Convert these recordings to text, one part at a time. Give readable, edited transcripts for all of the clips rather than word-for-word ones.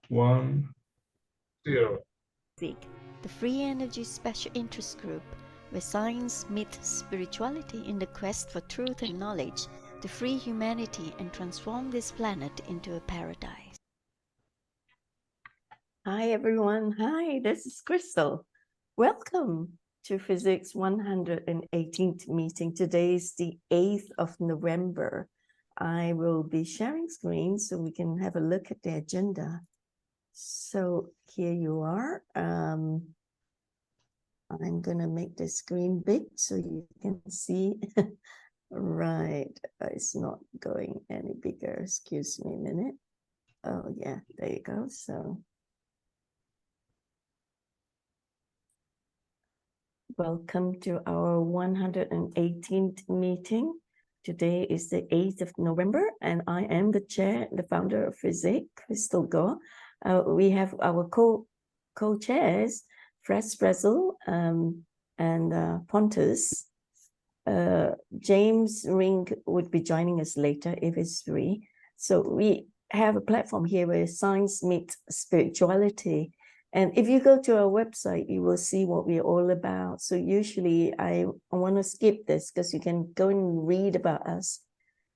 1, 0. FESIG, the Free Energy Special Interest Group, where science meets spirituality in the quest for truth and knowledge to free humanity and transform this planet into a paradise. Hi everyone, hi, this is Crystal. Welcome to Physics 118th meeting. Today is the 8th of November. I will be sharing screen so we can have a look at the agenda. So here you are. I'm going to make the screen big so you can see. Right, it's not going any bigger. Excuse me a minute. Oh yeah, there you go. So welcome to our 118th meeting. Today is the 8th of November, and I am the chair, the founder of FESIG, Crystal Gore. We have our co-chairs, Fred Sprezel and Pontus. James Ring would be joining us later if he's free. So we have a platform here where science meets spirituality. And if you go to our website, you will see what we're all about. So usually I want to skip this because you can go and read about us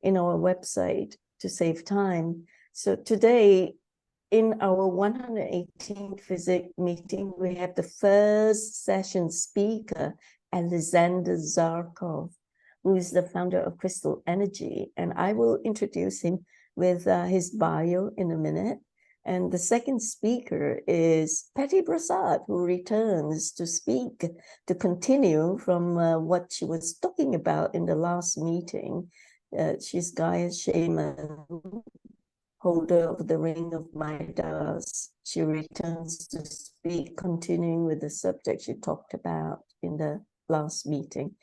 in our website to save time. So today, in our 118th FESIG meeting, we have the first session speaker, Aleksandr Zharkov, who is the founder of Crystal Energy. And I will introduce him with his bio in a minute. And the second speaker is Patty Prasad, who returns to speak, to continue from what she was talking about in the last meeting. She's Gaia Shaman, holder of the Ring of Midas. She returns to speak, continuing with the subject she talked about in the last meeting.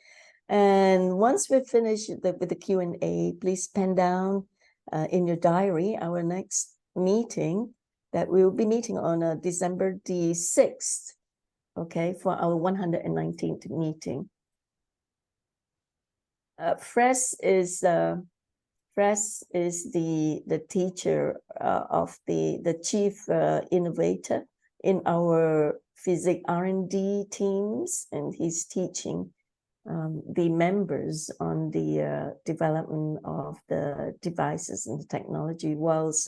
And once we've finished with the Q&A, please pen down in your diary our next meeting that we will be meeting on December the 6th, okay, for our 119th meeting. Fres is the teacher of the chief innovator in our FESIG R&D teams, and he's teaching the members on the development of the devices and the technology, whilst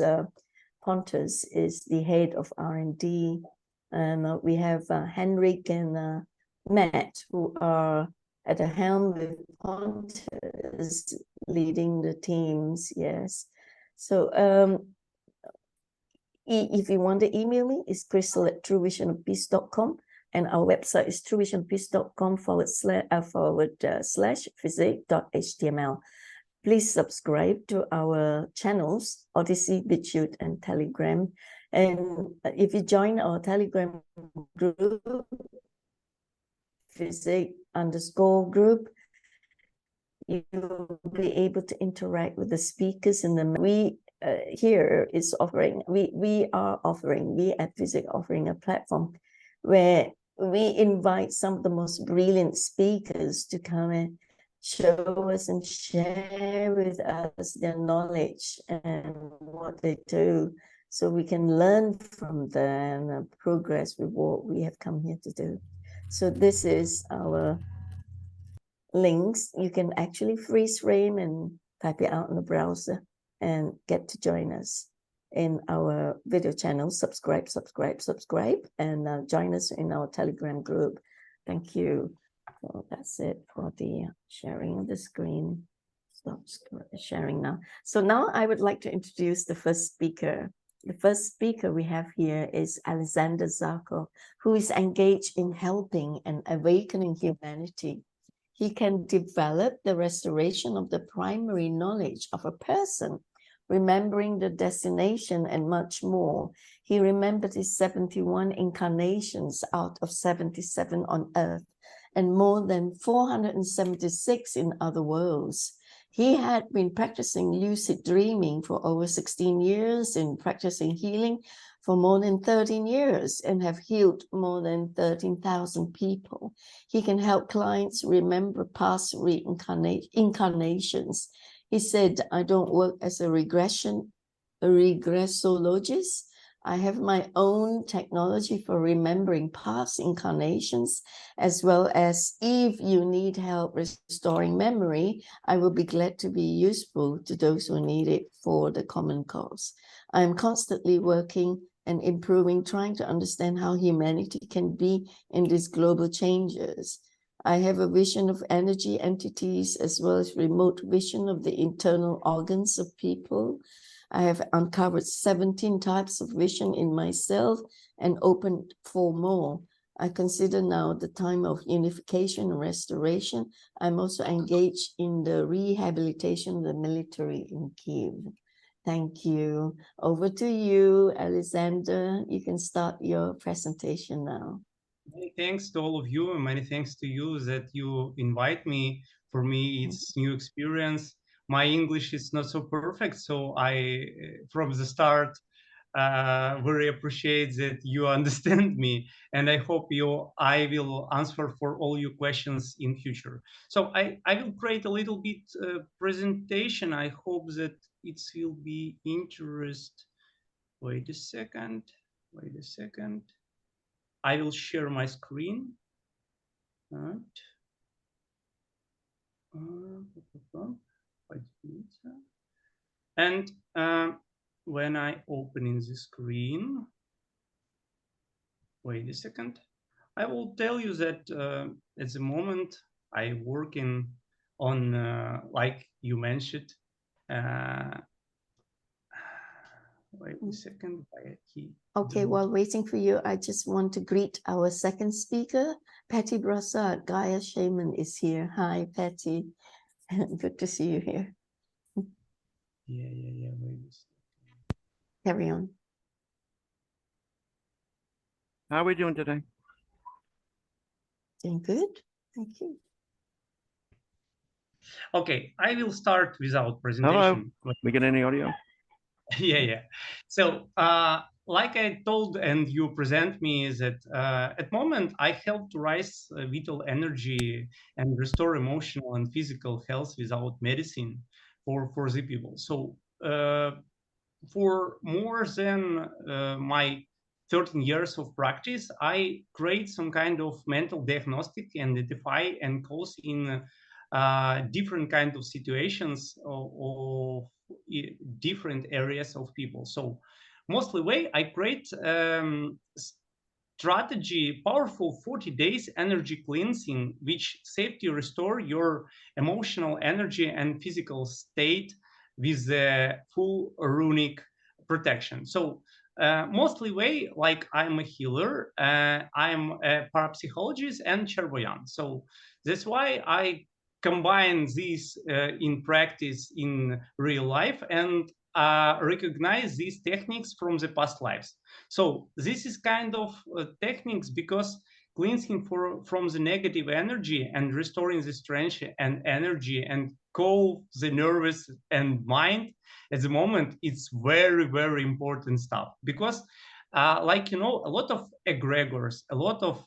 Pontus is the head of R&D, and we have Henrik and Matt, who are at the helm with Pontus leading the teams. Yes. So if you want to email me, it's crystal@truevisionofpeace.com, and our website is truevisionofpeace.com/FESIG.html. Please subscribe to our channels, Odyssey, BitChute, and Telegram. And if you join our Telegram group, FESIG_group, you'll be able to interact with the speakers. And we here is offering, we at FESIG offering a platform where we invite some of the most brilliant speakers to come and show us and share with us their knowledge and what they do, so we can learn from them and progress with what we have come here to do. So this is our links. You can actually freeze frame and type it out in the browser and get to join us in our video channel. Subscribe, and join us in our Telegram group. Thank you. So that's it for the sharing of the screen. Stop sharing now. So now I would like to introduce the first speaker. The first speaker we have here is Aleksandr Zharkov, who is engaged in helping and awakening humanity. He can develop the restoration of the primary knowledge of a person, remembering the destination and much more. He remembered his 71 incarnations out of 77 on Earth, and more than 476 in other worlds. He had been practicing lucid dreaming for over 16 years and practicing healing for more than 13 years and have healed more than 13,000 people. He can help clients remember past incarnations. He said, I don't work as a regressologist, I have my own technology for remembering past incarnations, as well as if you need help restoring memory, I will be glad to be useful to those who need it for the common cause. I am constantly working and improving, trying to understand how humanity can be in these global changes. I have a vision of energy entities as well as remote vision of the internal organs of people. I have uncovered 17 types of vision in myself and opened 4 more. I consider now the time of unification and restoration. I'm also engaged in the rehabilitation of the military in Kiev. Thank you. Over to you, Aleksandr. You can start your presentation now. Many thanks to all of you, and many thanks to you that you invite me. For me, it's new experience. My English is not so perfect, so I, from the start, very appreciate that you understand me, and I hope I will answer for all your questions in future. So I will create a little bit presentation. I hope that it will be interest. Wait a second. Wait a second. I will share my screen. Right. And when I open in the screen, wait a second, I will tell you that at the moment I working on, like you mentioned, wait a second. Okay, while waiting for you, I just want to greet our second speaker, Patty Brassard. Gaia Shaman is here. Hi, Patty. Good to see you here. Yeah. Wait. Carry on. How are we doing today? Doing good. Thank you. Okay, I will start without presentation. Hello. We get any audio? Yeah. So, like I told and you present me, is that at moment I help to rise vital energy and restore emotional and physical health without medicine for the people. So for more than my 13 years of practice, I create some kind of mental diagnostic and identify and cause in different kind of situations of different areas of people. So mostly way I create strategy, powerful 40 days energy cleansing, which safety restore your emotional energy and physical state with the full runic protection. So mostly way, like I'm a healer, I'm a parapsychologist and clairvoyant. So that's why I combine these in practice in real life and recognize these techniques from the past lives. So this is kind of techniques because cleansing from the negative energy and restoring the strength and energy and calm the nervous and mind at the moment, it's very, very important stuff because like, you know, a lot of egregors, a lot of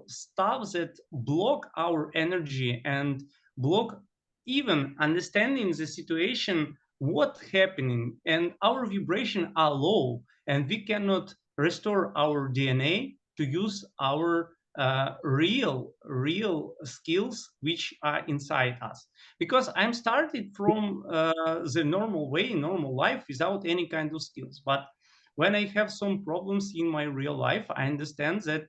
stuff that block our energy and block even understanding the situation, what's happening, and our vibration are low, and we cannot restore our DNA to use our real skills which are inside us. Because I'm started from the normal way, normal life without any kind of skills. But when I have some problems in my real life, I understand that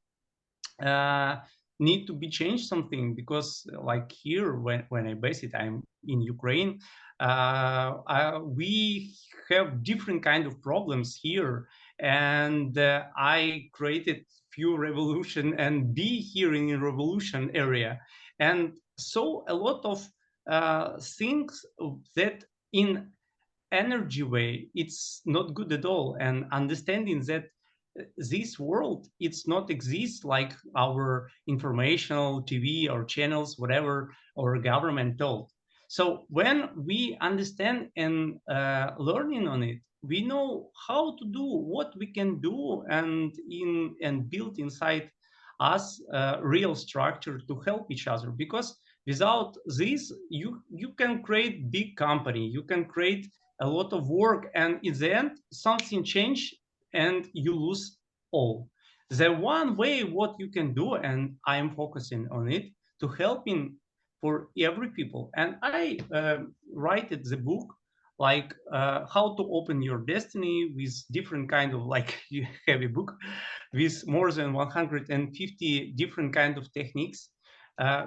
need to be changed something because like here when I base it, I'm in Ukraine, we have different kind of problems here, and I created few revolution and be here in a revolution area, and so a lot of things that in energy way it's not good at all, and understanding that this world it's not exist like our informational TV or channels, whatever, or government told. So when we understand and learning on it, we know how to do what we can do and build inside us real structure to help each other. Because without this, you can create big company, you can create a lot of work, and in the end something change and you lose all. The one way what you can do, and I am focusing on it, to helping for every people. And I write the book like how to open your destiny, with different kind of, like, you have a book with more than 150 different kind of techniques,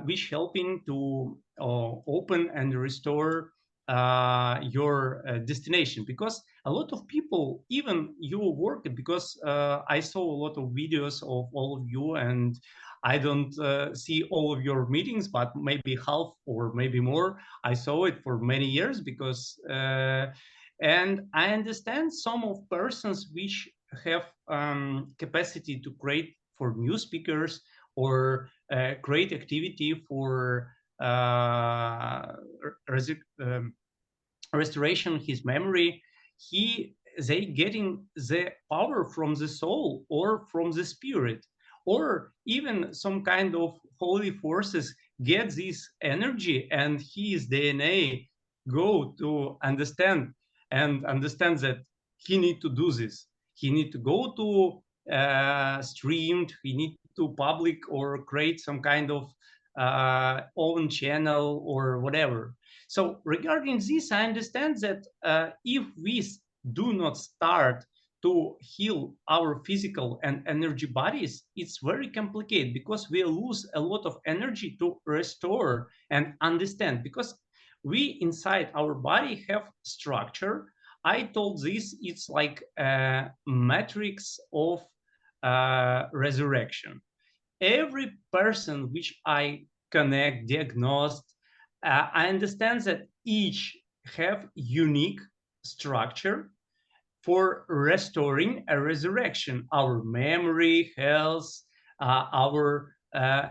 which helping to open and restore your destination. Because a lot of people, even you work, because I saw a lot of videos of all of you, and I don't see all of your meetings, but maybe half or maybe more. I saw it for many years, because and I understand some of persons which have capacity to create for new speakers, or create activity for restoration his memory. They getting the power from the soul or from the spirit, or even some kind of holy forces get this energy, and his DNA go to understand that he need to do this. He need to go to streamed, he need to public or create some kind of own channel or whatever. So regarding this, I understand that if we do not start to heal our physical and energy bodies, it's very complicated, because we lose a lot of energy to restore and understand, because we inside our body have structure. I told this, it's like a matrix of resurrection. Every person which I connect, diagnosed, I understand that each have unique structure for restoring a resurrection, our memory, health, our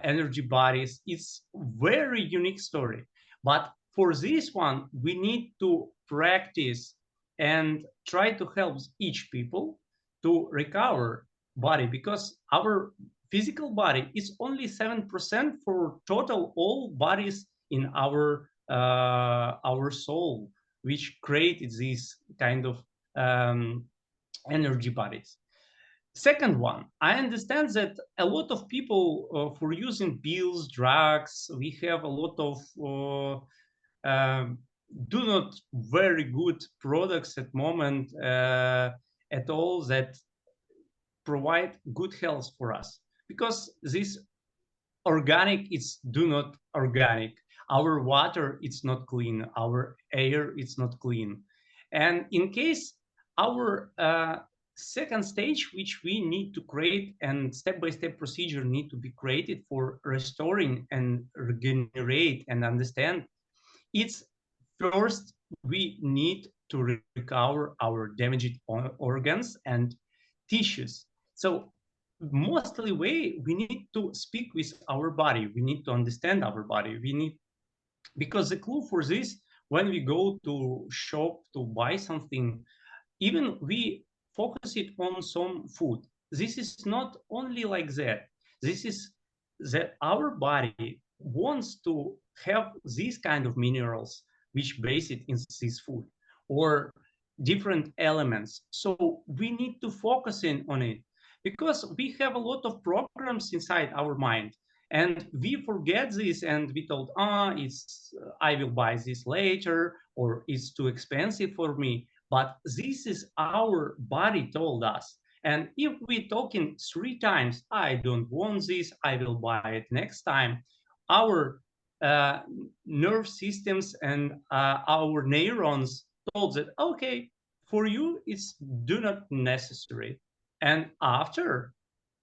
energy bodies. It's very unique story. But for this one, we need to practice and try to help each people to recover body, because our physical body is only 7% for total all bodies in our soul, which created this kind of energy bodies. Second one, I understand that a lot of people for using pills, drugs, we have a lot of do not very good products at moment at all that provide good health for us, because this organic is do not organic. Our water it's not clean, our air it's not clean. And in case our second stage, which we need to create, and step-by-step procedure need to be created for restoring and regenerate and understand, it's first we need to recover our damaged organs and tissues. So mostly we need to speak with our body, we need to understand our body, we need, because the clue for this, when we go to shop to buy something, even we focus it on some food, this is not only like that. This is that our body wants to have these kind of minerals which base it in this food, or different elements. So we need to focus in on it, because we have a lot of programs inside our mind, and we forget this, and we told, it's I will buy this later, or it's too expensive for me. But this is our body told us. And if we talking 3 times, I don't want this, I will buy it next time, our nerve systems and our neurons told that, okay, for you it's do not necessary. And after,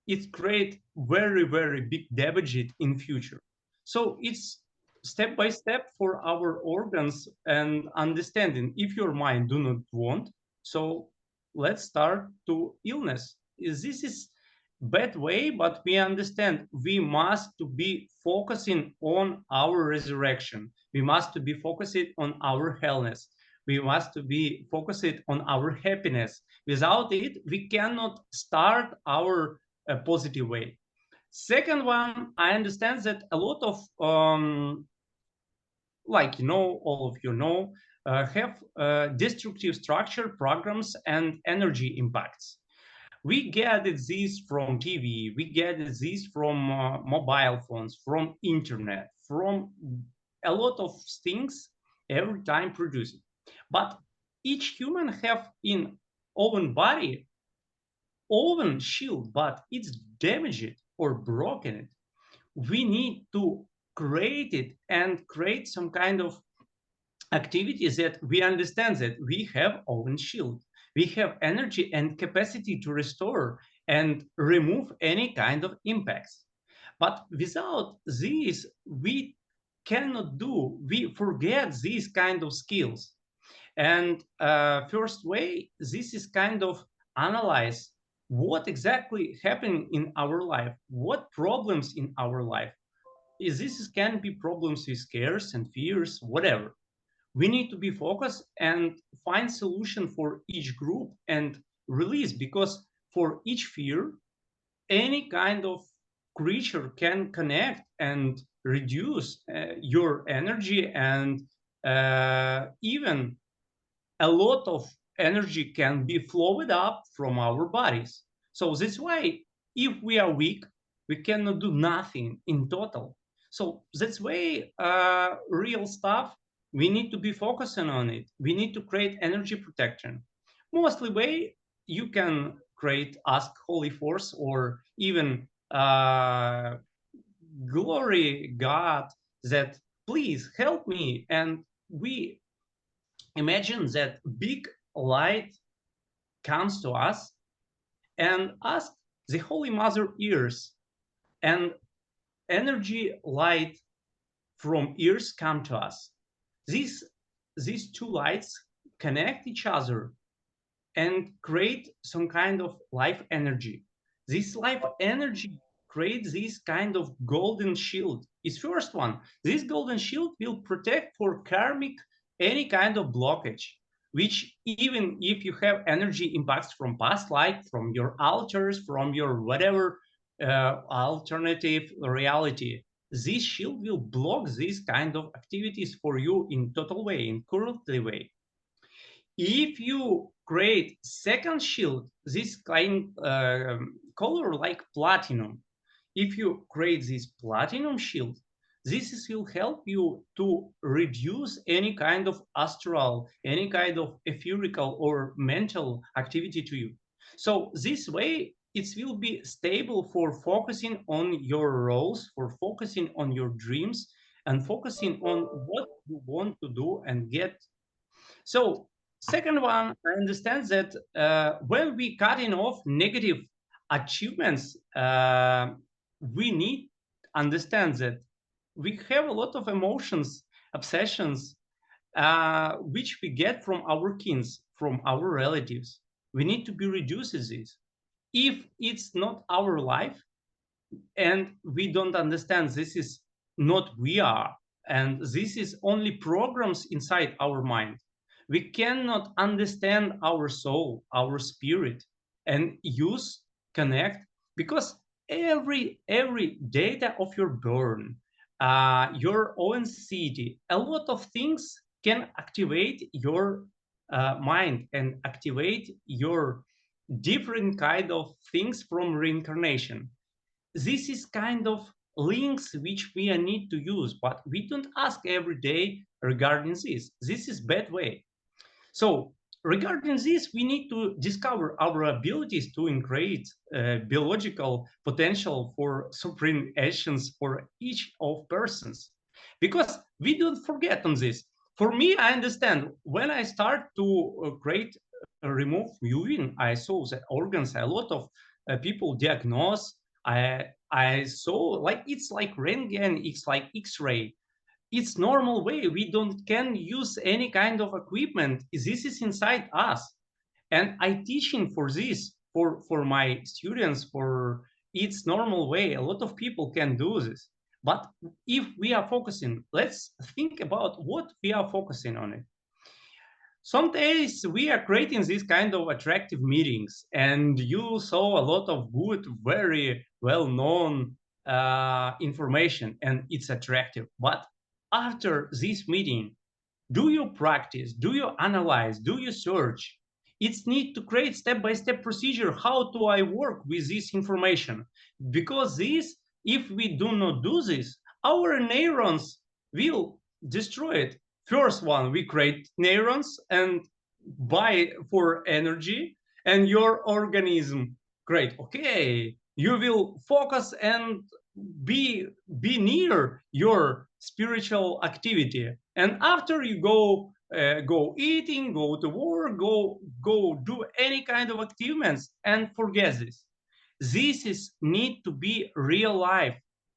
it create very, very big damage in future. So it's step by step for our organs and understanding. If your mind do not want, so let's start to illness. This is bad way, but we understand we must to be focusing on our resurrection. We must to be focusing on our healthness. We must to be focused on our happiness. Without it, we cannot start our positive way. Second one, I understand that a lot of like all of you know, have destructive structure programs and energy impacts. We get this from TV, we get this from mobile phones, from internet, from a lot of things every time producing. But each human have in own body own shield, but it's damaged or broken it. We need to create it and create some kind of activities that we understand that we have own shield. We have energy and capacity to restore and remove any kind of impacts. But without this, we cannot do, we forget these kind of skills. And first way, this is kind of analyze what exactly happened in our life, what problems in our life. This can be problems with scares and fears, whatever. We need to be focused and find solution for each group and release, because for each fear, any kind of creature can connect and reduce your energy, and even a lot of energy can be flowed up from our bodies. So this way, if we are weak, we cannot do nothing in total. So that's why real stuff, we need to be focusing on it. We need to create energy protection. Mostly way you can create ask holy force, or even glory God that please help me. And we imagine that big light comes to us and ask the Holy Mother ears, and energy light from ears come to us. These two lights connect each other and create some kind of life energy. This life energy creates this kind of golden shield. Is first one. This golden shield will protect for karmic any kind of blockage, which even if you have energy impacts from past life, from your altars, from your whatever alternative reality, this shield will block these kind of activities for you in total way, in currently way. If you create second shield, this kind color like platinum, if you create this platinum shield, this will help you to reduce any kind of astral, any kind of etherical or mental activity to you. So this way, it will be stable for focusing on your roles, for focusing on your dreams, and focusing on what you want to do and get. So second one, I understand that when we cutting off negative achievements, we need to understand that we have a lot of emotions, obsessions, which we get from our kins, from our relatives. We need to be reduced this. If it's not our life, and we don't understand this is not we are, and this is only programs inside our mind, we cannot understand our soul, our spirit, and use, connect, because every data of your burn, your own city, a lot of things can activate your mind and activate your different kind of things from reincarnation. This is kind of links which we need to use, but we don't ask every day regarding this. This is bad way. So regarding this, we need to discover our abilities to increase biological potential for supreme actions for each of persons, because we don't forget on this. For me, I understand when I start to create remove urine, I saw that organs, a lot of people diagnose. I saw like it's like röntgen, it's like X-ray. It's normal way. We don't can use any kind of equipment. This is inside us, and I teaching for this for my students. For it's normal way. A lot of people can do this, but if we are focusing, let's think about what we are focusing on it. Some days we are creating these kind of attractive meetings, and you saw a lot of good, very well-known information, and it's attractive. But after this meeting, do you practice? Do you analyze? Do you search? It's need to create step-by-step procedure. How do I work with this information? Because this, if we do not do this, our neurons will destroy it. First one, we create neurons and buy for energy, and your organism, great, okay, you will focus and be near your spiritual activity. And after you go eating, go to work, go do any kind of activities, and forget this. This is need to be real life.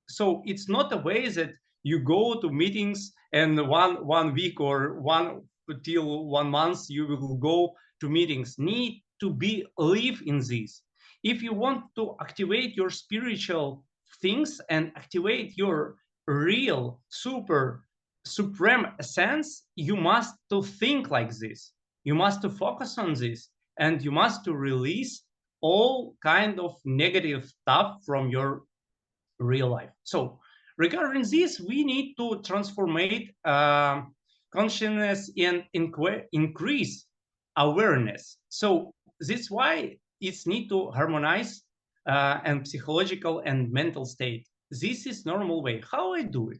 So it's not a way that you go to meetings and one week or one till 1 month you will go to meetings. Need to be live in this. If you want to activate your spiritual things and activate your real supreme essence, you must to think like this. You must to focus on this, and you must to release all kind of negative stuff from your real life. So regarding this, we need to transformate consciousness and increase awareness. So this is why it's need to harmonize and psychological and mental state. This is normal way. How I do it?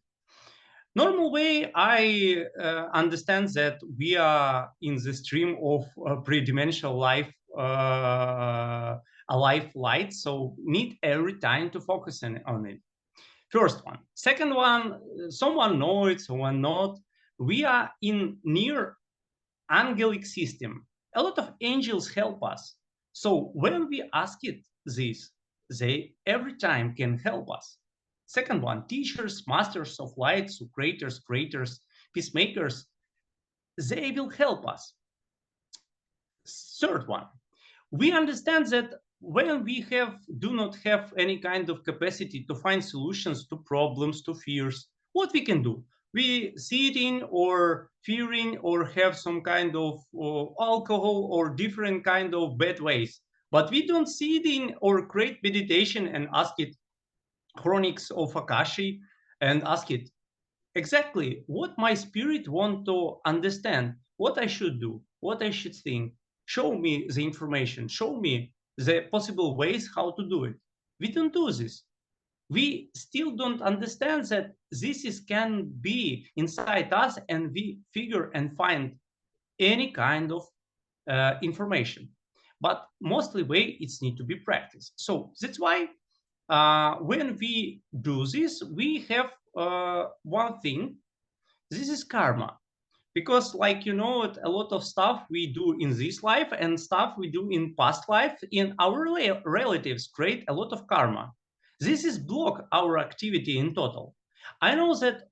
Normal way, I understand that we are in the stream of pre-dimensional life, a life light, so need every time to focus on it. First one. Second one, someone know it, someone not. We are in near angelic system. A lot of angels help us. So when we ask it this, they every time can help us. Second one, teachers, masters of light, so creators, peacemakers, they will help us. Third one, we understand that when we do not have any kind of capacity to find solutions to problems, to fears, what we can do? We sitting or fearing or have some kind of alcohol or different kind of bad ways. But we don't sit in or create meditation and ask it chronics of Akashi and ask it exactly what my spirit want to understand, what I should do, what I should think. Show me the information, show me the possible ways how to do it. We don't do this. We still don't understand that this can be inside us, and we figure and find any kind of information. But mostly way it's need to be practiced. So that's why when we do this, we have one thing. This is karma. Because like, you know, a lot of stuff we do in this life and stuff we do in past life, in our relatives create a lot of karma. This is block our activity in total. I know that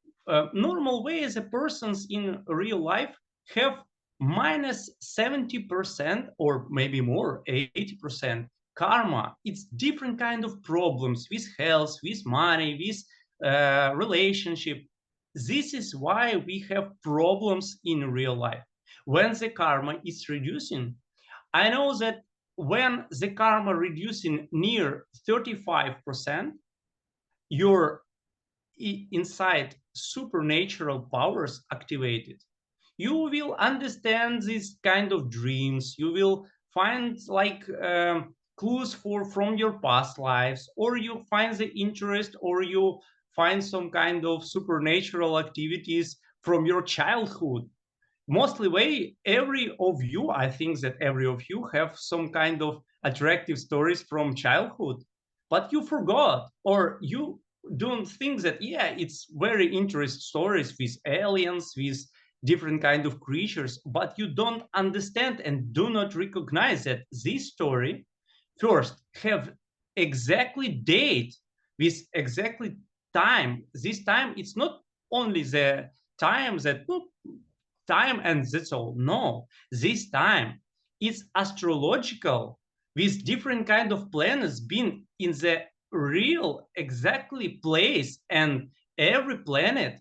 normal way as a persons in real life have minus 70% or maybe more, 80% karma. It's different kind of problems with health, with money, with relationship. This is why we have problems in real life. When the karma is reducing, I know that when the karma reducing near 35%, your inside supernatural powers activated. You will understand this kind of dreams. You will find like clues from your past lives, or you find the interest, or you find some kind of supernatural activities from your childhood. Mostly way, every of you, I think that every of you have some kind of attractive stories from childhood, but you forgot, or you don't think that, yeah, it's very interesting stories with aliens, with different kind of creatures, but you don't understand and do not recognize that this story first have exactly date with exactly time. This time, it's not only the time that time and that's all. No, this time it's astrological with different kind of planets being in the real exactly place, and every planet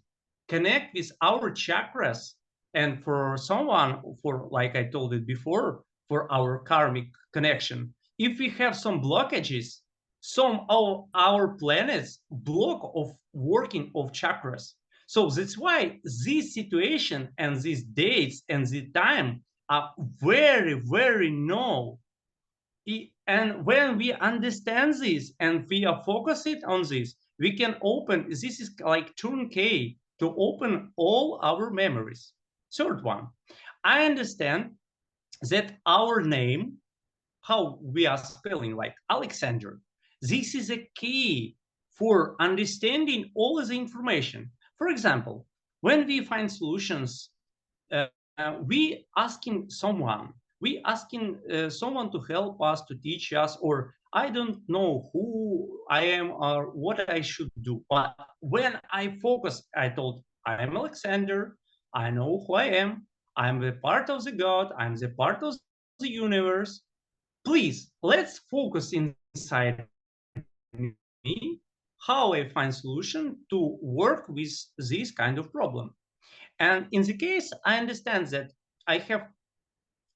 connect with our chakras. And for someone, for like I told it before, for our karmic connection, if we have some blockages, some of our planets block of working of chakras. So that's why this situation and these dates and the time very know. And when we understand this and we are focused on this, we can open, this is like turnkey to open all our memories. Third one, I understand that our name, how we are spelling, like Aleksandr, this is a key for understanding all the information. For example, when we find solutions, we asking someone to help us, to teach us, or I don't know who I am or what I should do. But when I focus, I told, I am Aleksandr, I know who I am, I'm the part of the God, I'm the part of the universe. Please, let's focus inside me how I find solution to work with this kind of problem. And in the case, I understand that I have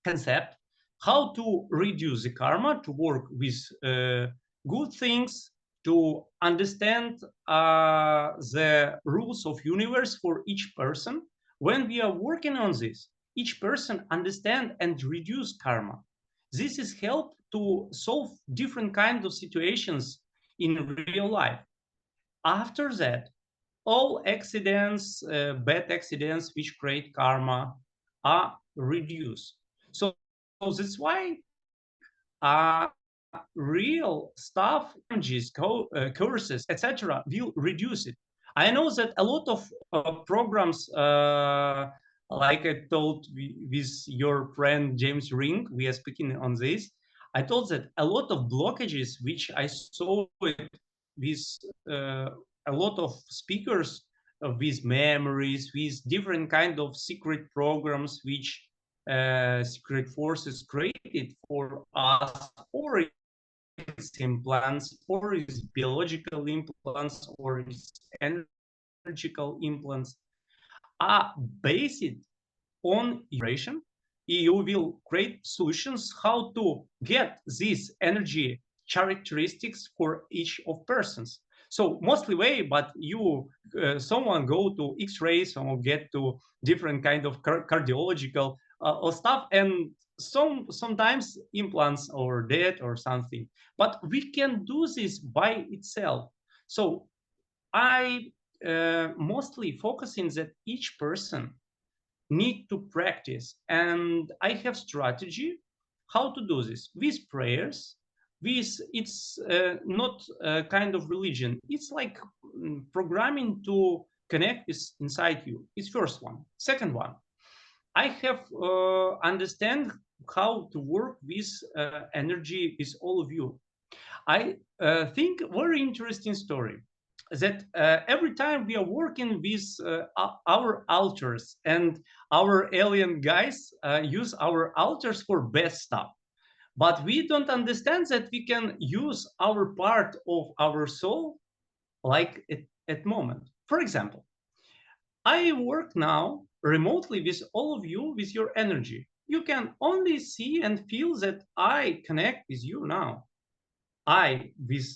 concept how to reduce the karma, to work with good things, to understand the rules of universe for each person. When we are working on this, each person understand and reduce karma. This is help to solve different kinds of situations in real life. After that, all accidents, bad accidents which create karma are reduced. So that's why real stuff, courses, etc., will reduce it. I know that a lot of programs, like I told with your friend James Ring, we are speaking on this. I told that a lot of blockages, which I saw it with a lot of speakers, with memories, with different kind of secret programs, which secret forces created for us, or its implants, or its biological implants, or its energetical implants, are based on vibration. You will create solutions how to get these energy characteristics for each of persons. So mostly way, but you, someone go to X-rays or get to different kind of cardiological or stuff, and sometimes implants or dead or something. But we can do this by itself. So I mostly focusing that each person need to practice, and I have strategy how to do this with prayers. With it's not a kind of religion, it's like programming to connect this inside you. It's first one. Second one, I have understand how to work with energy with all of you. I think very interesting story that every time we are working with our altars, and our alien guys use our altars for bad stuff, but we don't understand that we can use our part of our soul like at moment. For example, I work now remotely with all of you with your energy. You can only see and feel that I connect with you now. I, with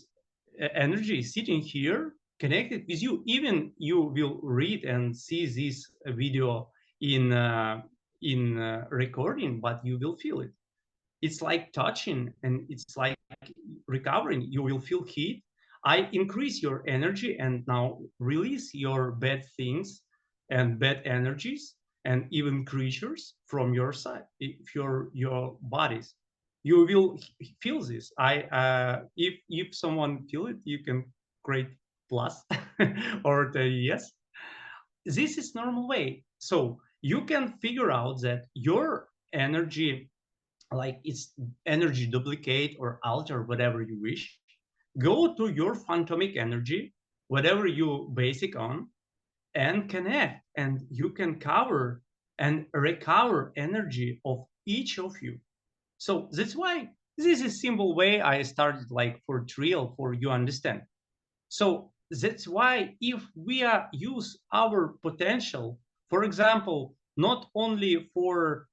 energy sitting here, connected with you. Even you will read and see this video in recording, but you will feel it. It's like touching, and it's like recovering. You will feel heat. I increase your energy and now release your bad things and bad energies and even creatures from your side, your bodies. You will feel this. If someone feel it, you can create plus or the yes. This is normal way. So you can figure out that your energy, like it's energy duplicate or alter, whatever you wish, go to your phantomic energy, whatever you basic on, and connect, and you can cover and recover energy of each of you. So that's why this is simple way I started, like for trial, for you understand. So that's why if we are use our potential, for example, not only for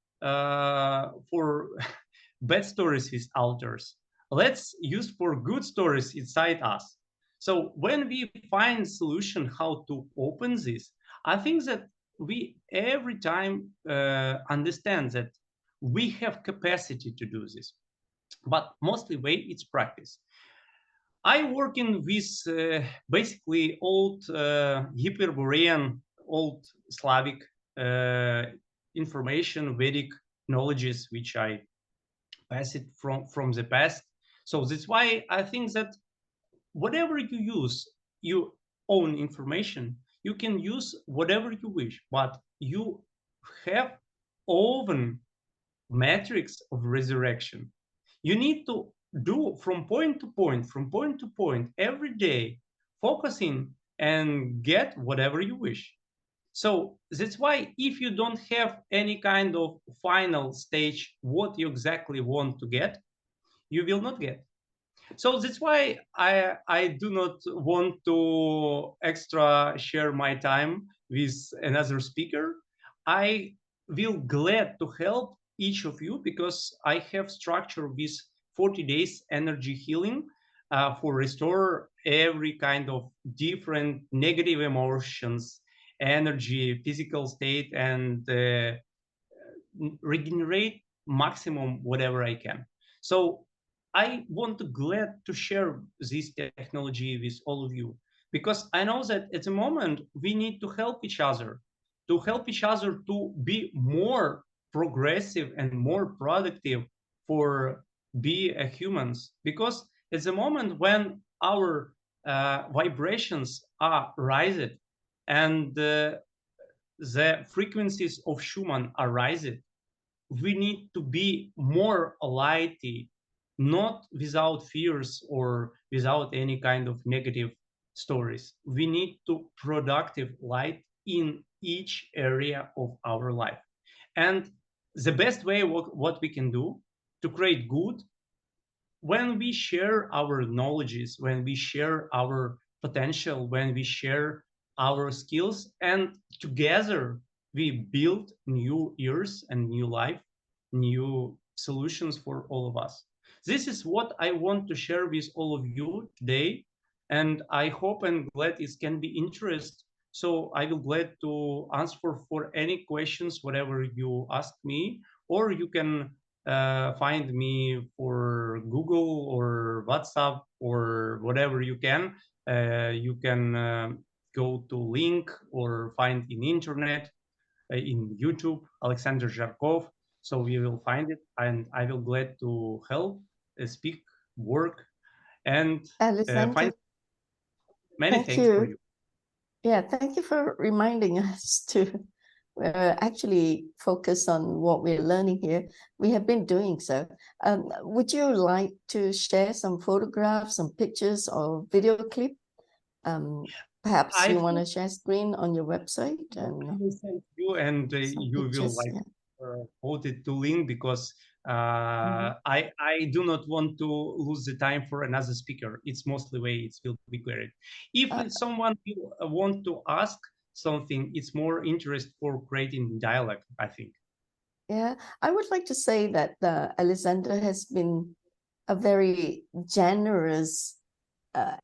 bad stories with altars, let's use for good stories inside us. So when we find solution how to open this, I think that we every time understand that we have capacity to do this. But mostly way it's practice. I working with basically old Hyperborean, old Slavic information, Vedic knowledges, which I passed it from the past. So that's why I think that whatever you use, your own information, you can use whatever you wish, but you have own metrics of resurrection. You need to do from point to point every day, focusing and get whatever you wish. So that's why if you don't have any kind of final stage, what you exactly want to get, you will not get. So that's why I do not want to extra share my time with another speaker. I will glad to help each of you because I have structure with 40 days energy healing for restore every kind of different negative emotions, energy, physical state, and regenerate maximum whatever I can. So I want to glad to share this technology with all of you because I know that at the moment we need to help each other to be more progressive and more productive for be a humans. Because at the moment when our vibrations are rising and the frequencies of Schumann are rising, we need to be more lighty, not without fears or without any kind of negative stories. We need to productive light in each area of our life. And the best way what we can do to create good, when we share our knowledges, when we share our potential, when we share our skills, and together we build new years and new life, new solutions for all of us. This is what I want to share with all of you today, and I hope and glad it can be interest. So I will glad to answer for any questions, whatever you ask me, or you can find me for Google or WhatsApp or whatever you can. You can go to link or find in internet, in YouTube, Aleksandr Zharkov. So we will find it, and I will glad to help, speak, work, and Alexander, find many thank things for you. you. Yeah, thank you for reminding us to actually focus on what we're learning here. We have been doing so. Would you like to share some photographs, some pictures, or video clip? Perhaps you want to share screen on your website, and I will send you, and you will like quote it to link because I do not want to lose the time for another speaker. It's mostly way it will be clear. If someone will want to ask something, it's more interest for creating dialogue, I think. Yeah, I would like to say that Aleksandr has been a very generous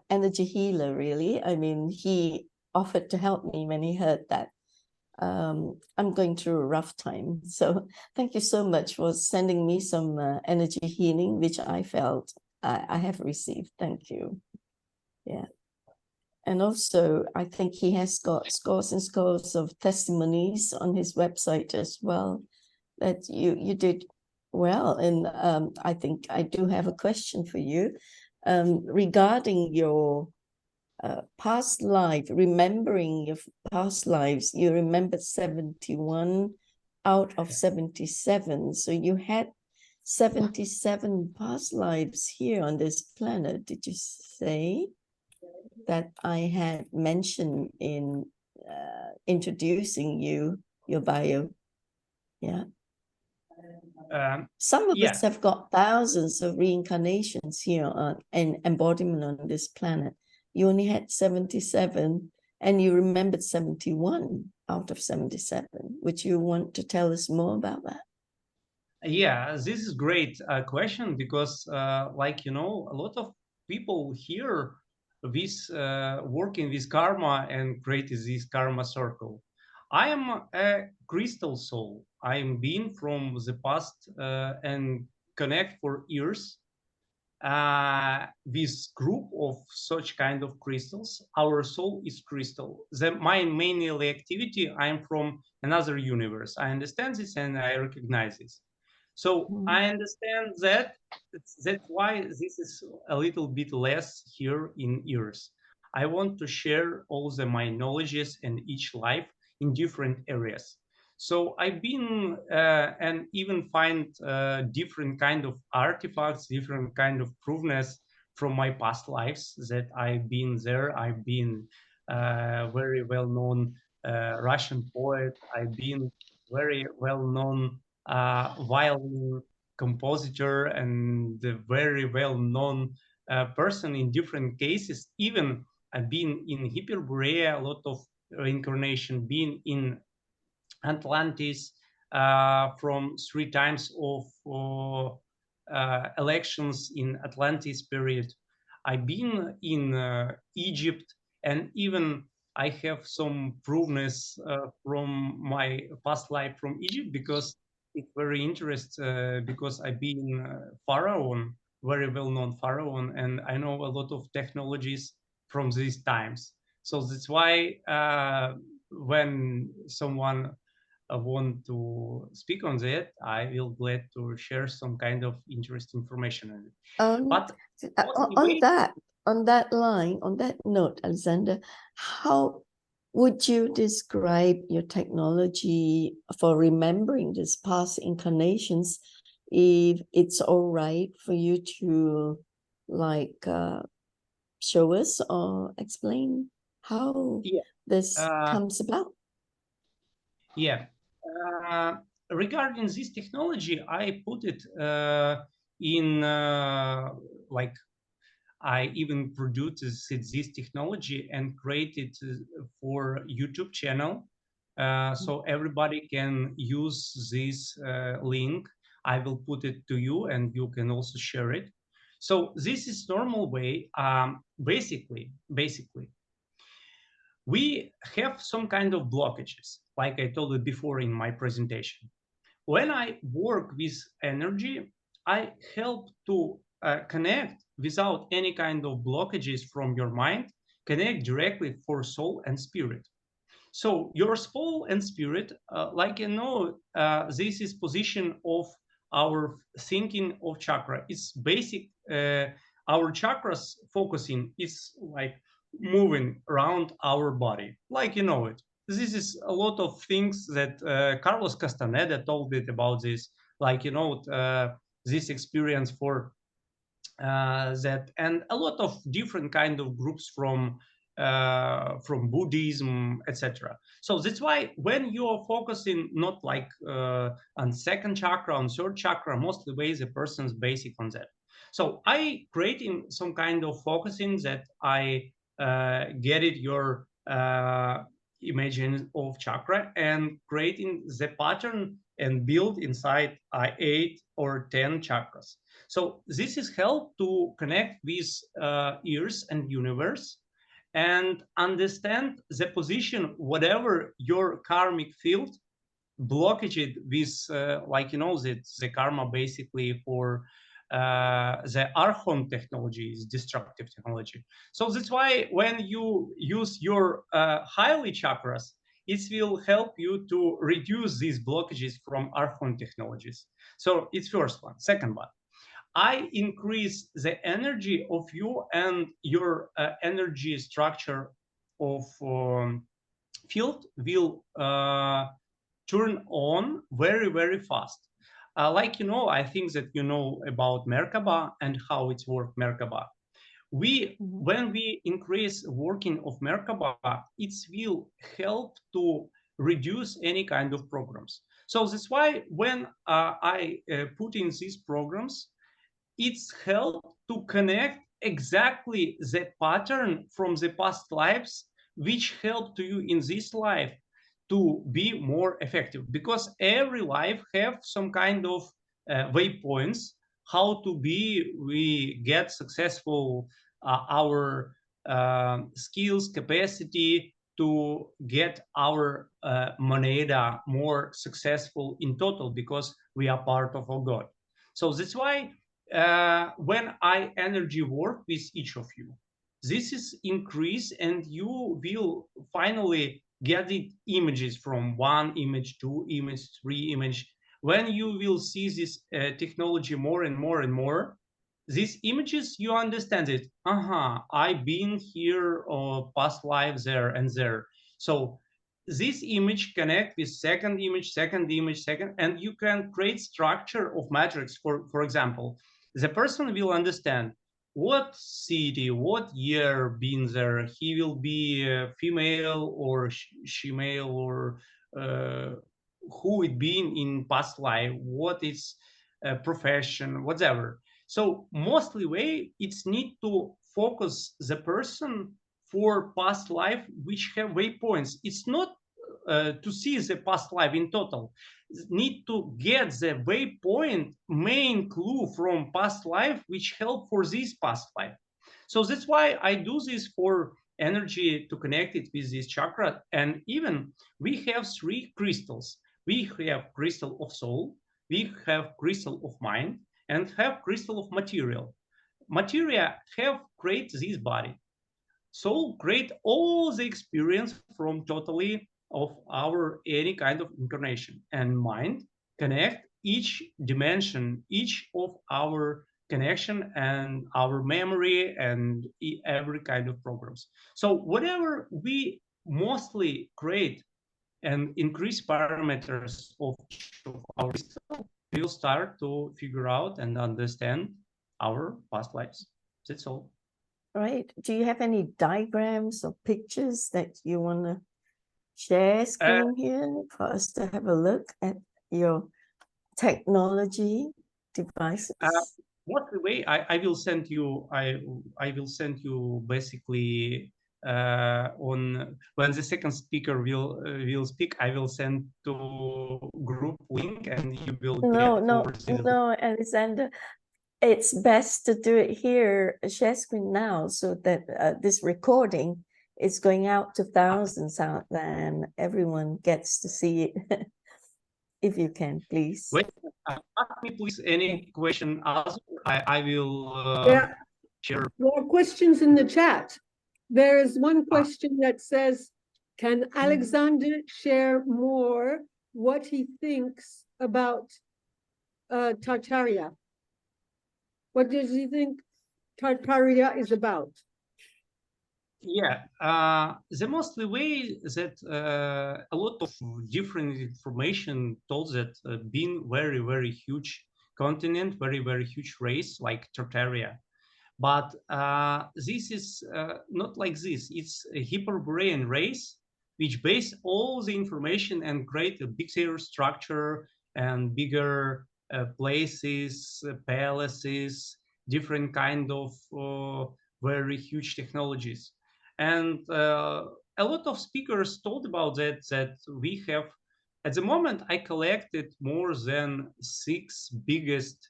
energy healer, really. I mean, he offered to help me when he heard that I'm going through a rough time. So thank you so much for sending me some energy healing, which I felt I have received. Thank you. Yeah. And also, I think he has got scores and scores of testimonies on his website as well, that you did well. And I think I do have a question for you regarding your past life, remembering your past lives. You remembered 71 out of 77. So you had 77 past lives here on this planet. Did you say that I had mentioned in introducing your bio? Yeah. Some of us have got thousands of reincarnations here on an embodiment on this planet. You only had 77, and you remembered 71 out of 77. Would you want to tell us more about that? Yeah, this is great question because, like, you know, a lot of people here with working with karma and creating this karma circle. I am a crystal soul. I am being from the past and connect for years this group of such kind of crystals. Our soul is crystal. My mainly activity, I am from another universe. I understand this and I recognize this. So I understand that. That's why this is a little bit less here in years. I want to share all my knowledges in each life in different areas. So I've been and even find different kind of artifacts, different kind of proveness from my past lives that I've been there. I've been very well-known Russian poet. I've been very well-known violin compositor and a very well-known person in different cases. Even I've been in Hyperborean, a lot of reincarnation, been in Atlantis from 3 times of elections in Atlantis period. I've been in Egypt, and even I have some proveness from my past life from Egypt, because it's very interesting, because I've been pharaoh, very well-known pharaoh, and I know a lot of technologies from these times. So that's why when someone want to speak on that, I will glad to share some kind of interesting information on it. But on that line, on that note, Alexander, how would you describe your technology for remembering these past incarnations? If it's all right for you to show us or explain how this comes about? Yeah. Regarding this technology, I put it in I even produced this technology and created for YouTube channel, so everybody can use this link. I will put it to you, and you can also share it. So this is normal way. Basically, we have some kind of blockages, like I told you before in my presentation. When I work with energy, I help to connect without any kind of blockages from your mind, connect directly for soul and spirit. So your soul and spirit, this is position of our thinking of chakra. It's basic. Our chakras focusing is like moving around our body, like you know it. This is a lot of things that Carlos Castaneda told it about this, like you know this experience for that, and a lot of different kind of groups from Buddhism, etc. So that's why when you are focusing not like on second chakra, on third chakra, mostly ways a person's basic on that. So I creating some kind of focusing that I get it your imagine of chakra and creating the pattern and build inside 8 or 10 chakras. So this is help to connect with ears and universe and understand the position, whatever your karmic field, blockage it with, like, you know, the karma basically for the Archon technology is destructive technology. So that's why when you use your highly chakras, it will help you to reduce these blockages from Archon technologies. So it's first one. Second one, I increase the energy of you and your energy structure of field will turn on very, very fast. Like, you know, I think that you know about Merkaba and how it's work Merkaba. When we increase working of Merkaba, it will help to reduce any kind of programs. So that's why when I put in these programs, it's helped to connect exactly the pattern from the past lives, which help to you in this life to be more effective, because every life have some kind of waypoints how to be we get successful our skills capacity to get our moneda more successful in total, because we are part of our God. So that's why when I energy work with each of you, this is increase, and you will finally get the images from 1 image, 2 image, 3 image. When you will see this technology more and more and more, these images, you understand it. I've been here, or past life there and there. So this image connect with second image, and you can create structure of matrix. For example, the person will understand what city, what year been there. He will be female or she-male, or who it been in past life, what is profession, whatever. So mostly way it's need to focus the person for past life, which have waypoints. It's not to see the past life in total. Need to get the waypoint, main clue from past life, which help for this past life. So that's why I do this for energy, to connect it with this chakra. And even we have 3 crystals. We have crystal of soul, we have crystal of mind, and have crystal of material. Materia have create this body. Soul create all the experience from totally of our any kind of incarnation. And mind connect each dimension, each of our connection and our memory and every kind of programs. So whatever we mostly create and increase parameters of our crystal, we'll start to figure out and understand our past lives. That's all. Right. Do you have any diagrams or pictures that you want to share screen here for us to have a look at your technology devices? What the way I will send you, I will send you basically on when the second speaker will speak, I will send to group link, and you will no, Alexander, it's best to do it here, share screen now, so that this recording is going out to thousands out there and everyone gets to see it. If you can, please. Wait, ask me please any question. I will share. There are questions in the chat. There is one question that says, can Alexander share more what he thinks about Tartaria? What does he think Tartaria is about? Yeah, the mostly way that a lot of different information told that being very, very huge continent, very, very huge race like Tartaria. But this is not like this. It's a Hyperborean race, which base all the information and create a bigger structure and bigger places, palaces, different kind of very huge technologies. And a lot of speakers told about that we have, at the moment, I collected more than 6 biggest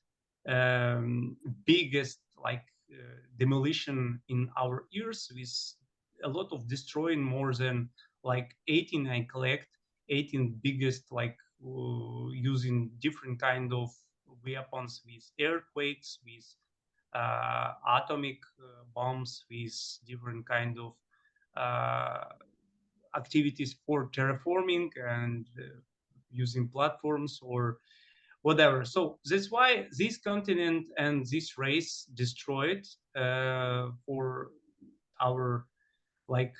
like demolition in our ears, with a lot of destroying, more than like 18. I collect 18 biggest, like using different kind of weapons, with earthquakes, with atomic bombs, with different kind of activities for terraforming and using platforms or whatever. So that's why this continent and this race destroyed for our like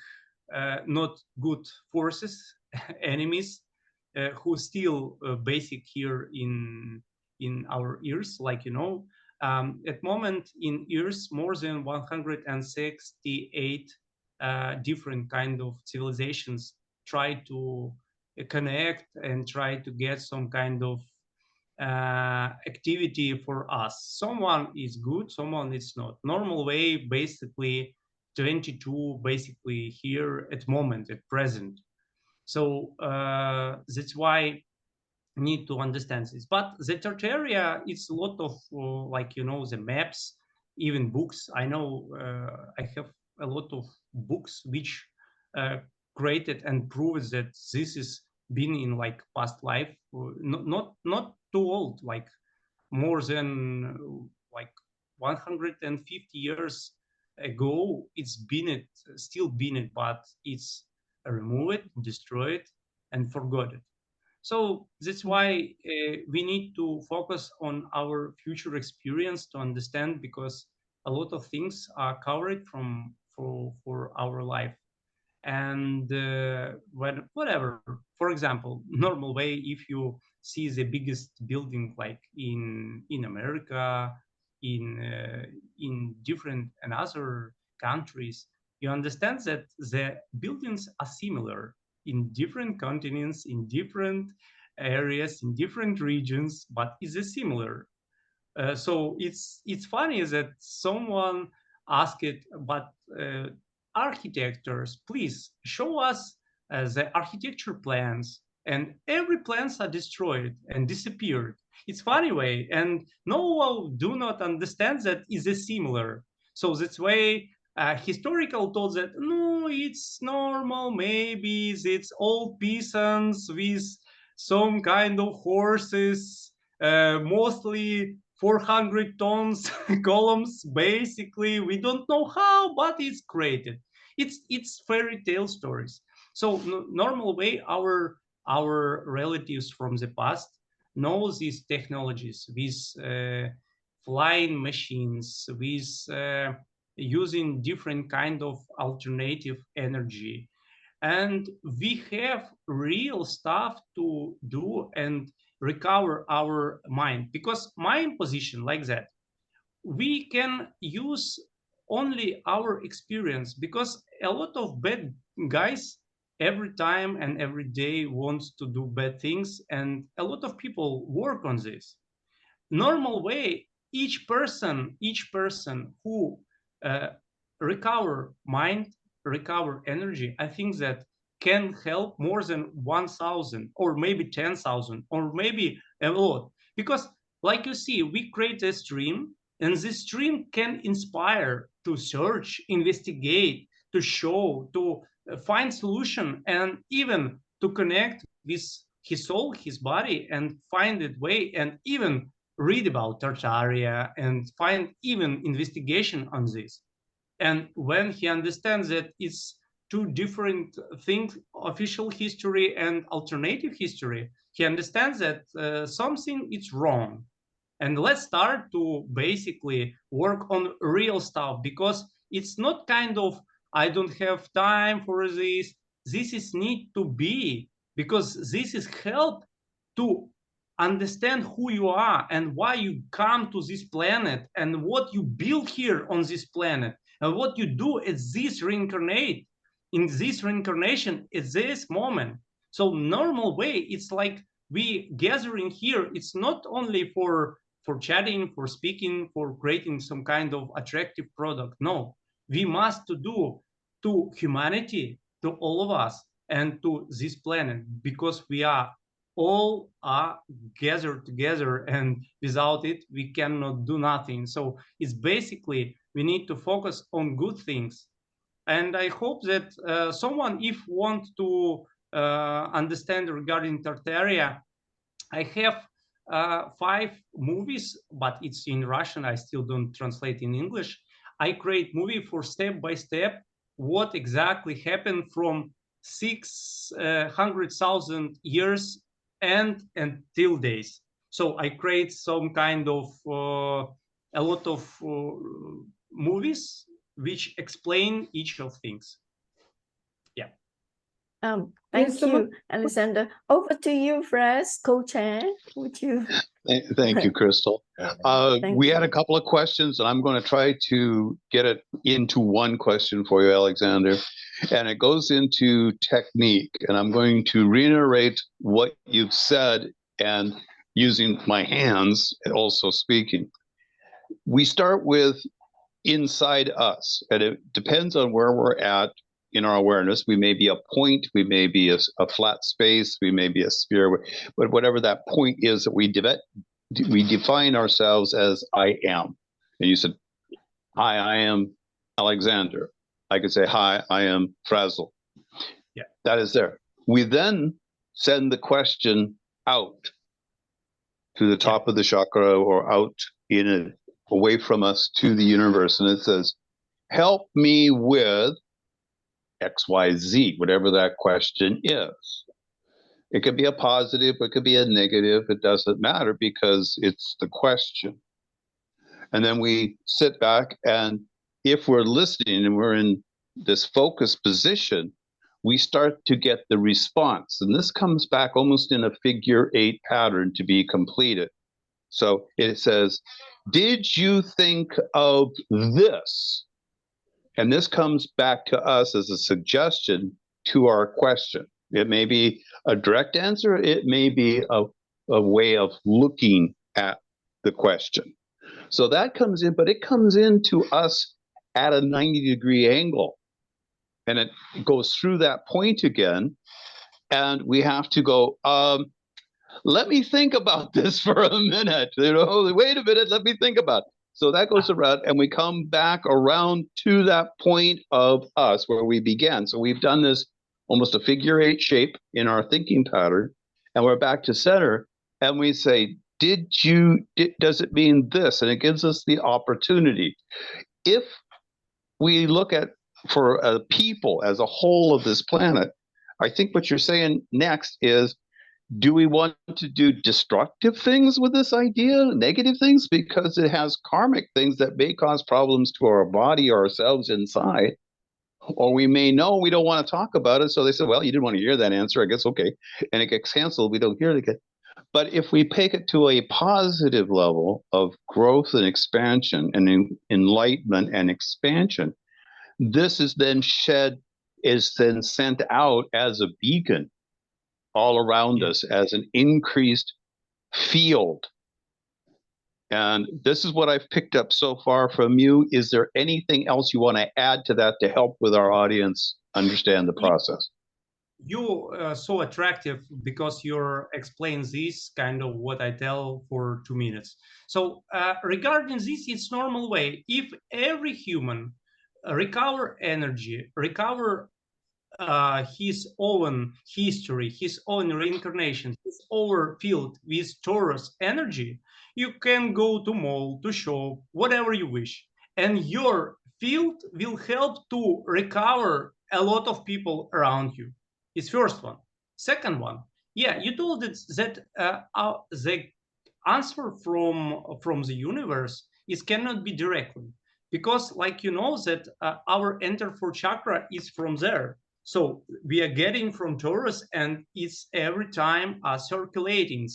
not good forces, enemies, who still basic here in our ears, like at moment in ears more than 168 different kind of civilizations try to connect and try to get some kind of activity for us. Someone is good, someone is not. Normal way, basically 22 basically here at moment, at present. So that's why need to understand this. But the Tartaria, it's a lot of like the maps, even books. I know I have a lot of books which created and proves that this is been in like past life, not too old, like more than like 150 years ago. It's been it, still been it, but it's removed, destroyed, and forgotten. So that's why we need to focus on our future experience to understand, because a lot of things are covered for our life. And whatever, for example, normal way, if you see the biggest building like in America, in different and other countries, you understand that the buildings are similar in different continents, in different areas, in different regions, but it's a similar. So it's funny that someone asked it, but architects, please show us the architecture plans, and every plans are destroyed and disappeared. It's funny way, and no one do not understand that is a similar. So that's why historical thought that no, it's normal, maybe it's old peasants with some kind of horses, mostly 400 tons columns. Basically, we don't know how, but it's created. It's fairy tale stories. So normal way, our relatives from the past know these technologies with flying machines, with using different kind of alternative energy, and we have real stuff to do and recover our mind, because mind position like that, we can use only our experience, because a lot of bad guys every time and every day wants to do bad things, and a lot of people work on this. Normal way, each person who recover mind, recover energy, I think that can help more than 1,000 or maybe 10,000 or maybe a lot. Because like you see, we create a stream, and this stream can inspire to search, investigate, to show, to find solution, and even to connect with his soul, his body, and find a way, and even read about Tartaria and find even investigation on this. And when he understands that it's two different things, official history and alternative history, he understands that something is wrong. And let's start to basically work on real stuff, because it's not kind of, I don't have time for this. This is need to be, because this is help to understand who you are and why you come to this planet and what you build here on this planet and what you do at this reincarnate, in this reincarnation at this moment. So normal way, it's like we gathering here, it's not only for chatting, for speaking, for creating some kind of attractive product. No, we must to do to humanity, to all of us, and to this planet, because we are all are gathered together, and without it we cannot do nothing. So it's basically we need to focus on good things. And I hope that someone, if want to understand regarding Tartaria, I have 5 movies, but it's in Russian. I still don't translate in English. I create movie for step by step what exactly happened from 600,000 years and until days. So I create some kind of a lot of movies which explain each of things. Yeah. Thank you, Aleksandr. Over to you, Fraz, co-chair. Would you? Thank you, Crystal. We had a couple of questions, and I'm going to try to get it into one question for you, Aleksandr. And it goes into technique. And I'm going to reiterate what you've said and using my hands and also speaking. We start with inside us, and it depends on where we're at in our awareness. We may be a point, we may be a flat space, we may be a sphere, but whatever that point is that we define ourselves as I am. And you said, hi, I am Aleksandr. I could say, hi, I am Frazzle. Yeah. That is there. We then send the question out to the top of the chakra or out in it, away from us to the universe. And it says, help me with XYZ, whatever that question is. It could be a positive, it could be a negative, it doesn't matter because it's the question. And then we sit back, and if we're listening and we're in this focused position, we start to get the response. And this comes back almost in a figure 8 pattern to be completed. So it says, did you think of this? And this comes back to us as a suggestion to our question. It may be a direct answer. It may be a way of looking at the question. So that comes in, but it comes into us at a 90-degree angle. And it goes through that point again. And we have to go, let me think about this for a minute. You know, wait a minute, let me think about it. So that goes around, and we come back around to that point of us where we began. So we've done this almost a figure 8 shape in our thinking pattern, and we're back to center, and we say, does it mean this? And it gives us the opportunity. If we look at, for a people as a whole of this planet, I think what you're saying next is, do we want to do destructive things with this idea, negative things, because it has karmic things that may cause problems to our body or ourselves inside? Or we may know we don't want to talk about it. So they said, well, you didn't want to hear that answer, I guess, okay. And it gets canceled, we don't hear it again. But if we take it to a positive level of growth and expansion and enlightenment and expansion, this is then sent out as a beacon all around us, as an increased field. And this is what I've picked up so far from you. Is there anything else you want to add to that to help with our audience understand the process? You so attractive because you're explains this kind of what I tell for 2 minutes. So regarding this, it's normal way. If every human recover energy, recover his own history, his own reincarnation, his own field with Taurus energy, you can go to mall, to shop, whatever you wish. And your field will help to recover a lot of people around you. It's first one. Second one, yeah, you told it that the answer from the universe is cannot be directly. Because like you know that our enter for chakra is from there. So we are getting from Taurus, and it's every time circulating.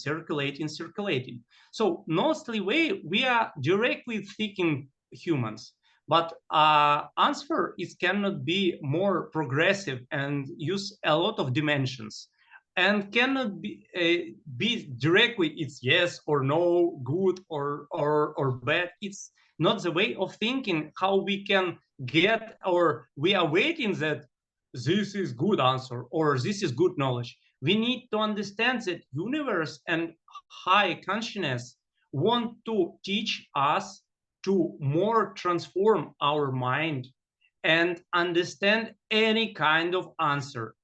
So mostly we are directly thinking humans, but answer is cannot be more progressive and use a lot of dimensions, and cannot be directly it's yes or no, good or bad. It's not the way of thinking how we can get, or we are waiting that this is good answer or this is good knowledge. We need to understand that universe and high consciousness want to teach us to more transform our mind and understand any kind of answer.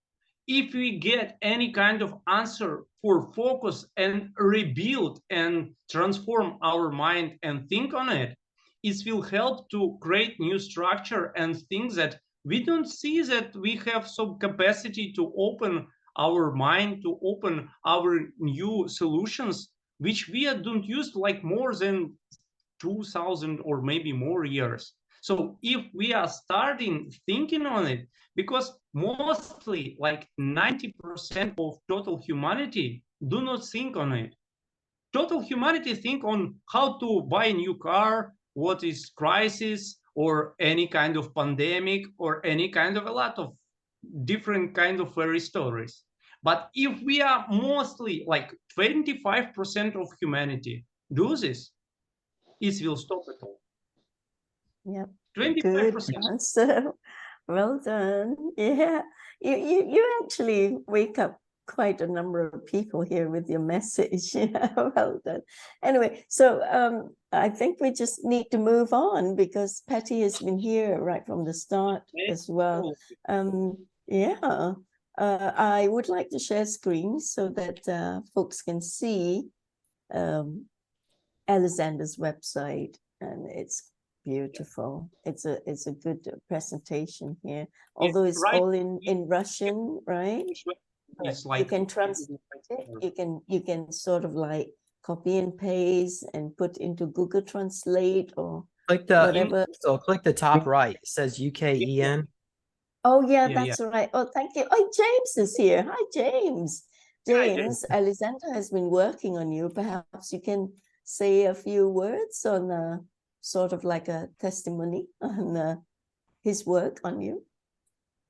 If we get any kind of answer for focus and rebuild and transform our mind and think on it, it will help to create new structure and things that we don't see that we have some capacity to open our mind, to open our new solutions, which we don't use like more than 2000 or maybe more years. So if we are starting thinking on it, because mostly like 90% of total humanity do not think on it. Total humanity think on how to buy a new car, what is crisis, or any kind of pandemic, or any kind of a lot of different kind of fairy stories. But if we are mostly like 25% of humanity do this, it will stop it all. Yep. 25%. Good answer. Well done. Yeah. You actually wake up quite a number of people here with your message. Yeah, well done. Anyway, so I think we just need to move on because Patty has been here right from the start as well. Yeah. I would like to share screen so that folks can see Aleksandr's website, and it's beautiful. It's a good presentation here, although it's right. all in Russian, right? It's But like you can translate it. You can sort of like copy and paste and put into Google Translate or Click the whatever. so click the top right. It says UKEN. Oh yeah, Yeah, that's right. Oh, thank you. Oh, James is here. Hi, James. Hi, James, Aleksandr has been working on you. Perhaps you can say a few words on sort of like a testimony on his work on you.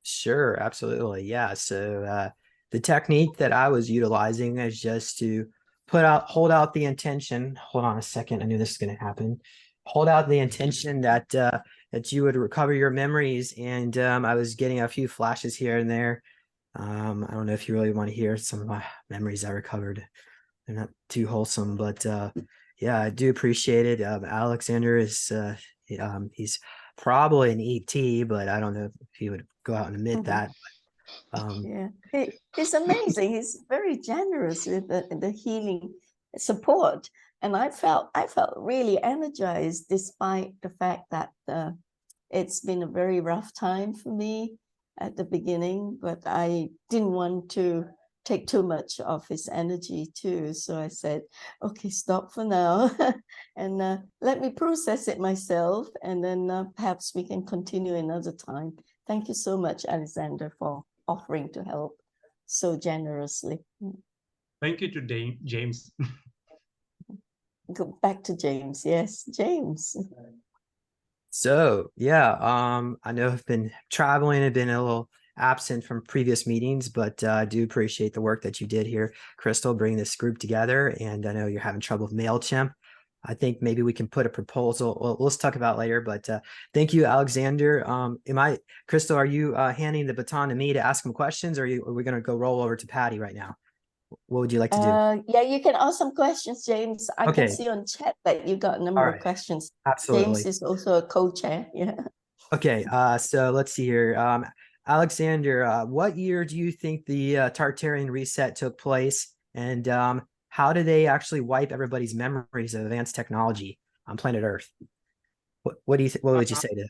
Sure, absolutely. Yeah. So the technique that I was utilizing is just to hold out the intention. Hold on a second. I knew this was going to happen. Hold out the intention that that you would recover your memories. And I was getting a few flashes here and there. I don't know if you really want to hear some of my memories I recovered. They're not too wholesome, but yeah, I do appreciate it. Aleksandr is he's probably an ET, but I don't know if he would go out and admit that. Yeah, it's amazing. He's very generous with the healing support, and I felt really energized despite the fact that it's been a very rough time for me at the beginning, but I didn't want to take too much of his energy too. So I said, okay, stop for now and let me process it myself. And then perhaps we can continue another time. Thank you so much, Aleksandr, for offering to help so generously. Thank you to James. Go back to James. Yes, James. So yeah, I know I've been traveling and been a little absent from previous meetings, but I do appreciate the work that you did here, Crystal, bringing this group together. And I know you're having trouble with MailChimp. I think maybe we can put a proposal. Well, let's talk about later, but thank you, Aleksandr. Crystal, are you handing the baton to me to ask some questions, or are we going to go roll over to Patty right now? What would you like to do? Yeah, you can ask some questions, James. I Okay. can see on chat that you got a number of questions. Absolutely. James is also a co-chair. Yeah. Okay, so let's see here. Aleksandr, what year do you think the Tartarian reset took place, and how do they actually wipe everybody's memories of advanced technology on planet Earth? What would you say to that?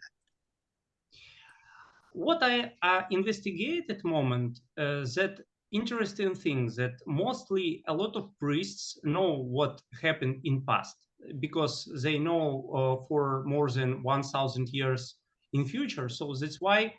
What I investigate at the moment, that interesting thing that mostly a lot of priests know what happened in past, because they know for more than 1,000 years in future. So that's why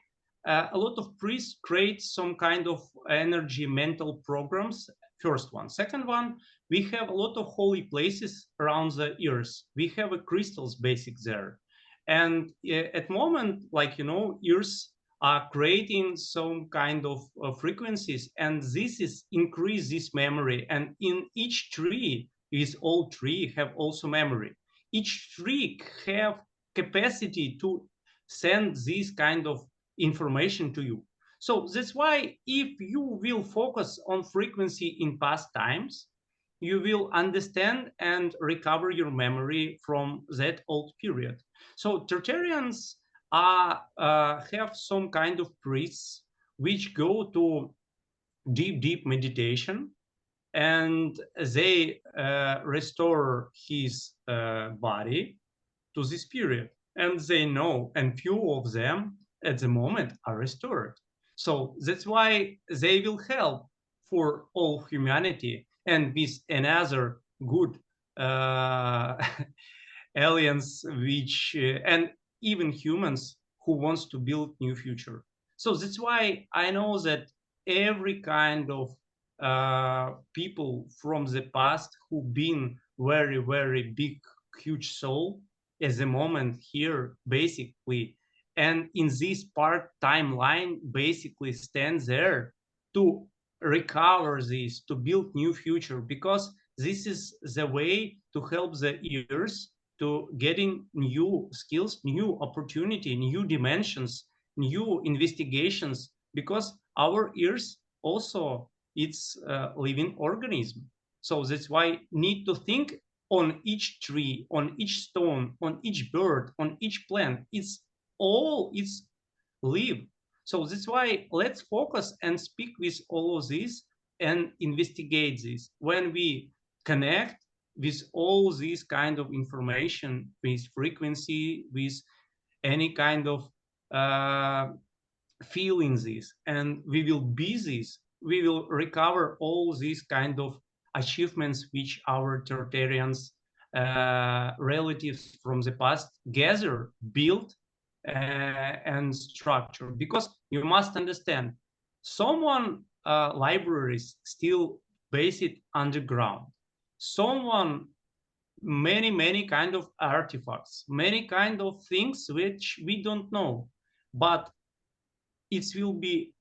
a lot of priests create some kind of energy mental programs. First one. Second one, we have a lot of holy places around the earth. We have a crystals basic there. And at the moment, like, earth are creating some kind of frequencies, and this is increase this memory. And in each tree, is all tree have also memory. Each tree have capacity to send this kind of information to you. So that's why if you will focus on frequency in past times, you will understand and recover your memory from that old period. So Tartarians have some kind of priests which go to deep meditation, and they restore his body to this period. And they know, and few of them at the moment are restored. So that's why they will help for all humanity, and with another good aliens, which and even humans who wants to build new future. So that's why I know that every kind of people from the past who been very big, huge soul at the moment here basically, and in this part timeline basically stands there to recover this, to build new future, because this is the way to help the ears to getting new skills, new opportunity, new dimensions, new investigations, because our ears also it's a living organism. So that's why need to think on each tree, on each stone, on each bird, on each plant. It's live. So that's why let's focus and speak with all of this and investigate this. When we connect with all this kind of information, with frequency, with any kind of feeling this, and we will be this, we will recover all these kind of achievements which our Tartarians relatives from the past gather, built, and structure. Because you must understand, someone libraries still based underground. Someone many kind of artifacts, many kind of things which we don't know, but it will be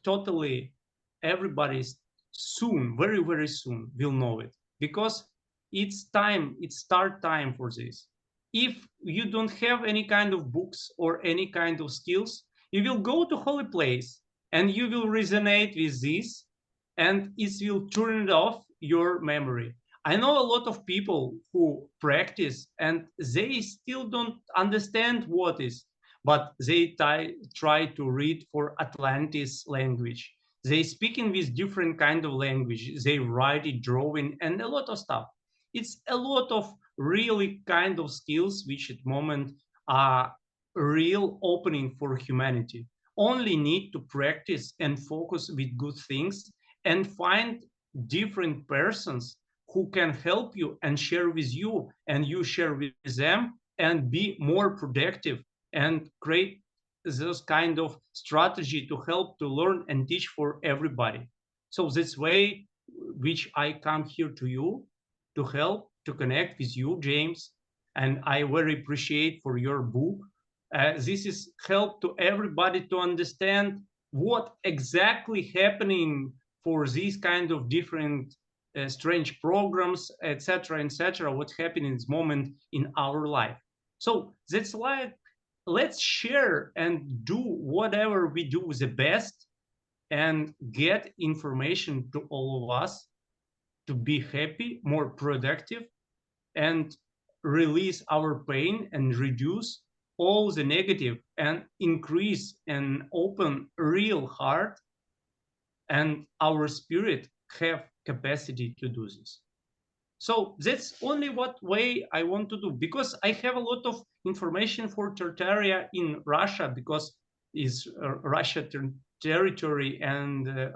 totally, everybody's soon, very soon will know it, because it's time, it's start time for this. If you don't have any kind of books or any kind of skills, you will go to holy place and you will resonate with this, and it will turn off your memory. I know a lot of people who practice and they still don't understand what is, but they try to read for Atlantis language. They speaking with different kind of language. They write it, drawing, and a lot of stuff. It's a lot of really kind of skills which at the moment are real opening for humanity. Only need to practice and focus with good things and find different persons who can help you and share with you, and you share with them, and be more productive and create this kind of strategy to help to learn and teach for everybody. So this way, which I come here to you to help to connect with you, James, and I very appreciate for your book. This is help to everybody to understand what exactly happening for these kind of different strange programs, etc., what's happening in this moment in our life. So that's why let's share and do whatever we do the best and get information to all of us to be happy, more productive, and release our pain and reduce all the negative and increase and open real heart, and our spirit have capacity to do this. So that's only what way I want to do, because I have a lot of information for Tartaria in Russia, because it's Russia territory, and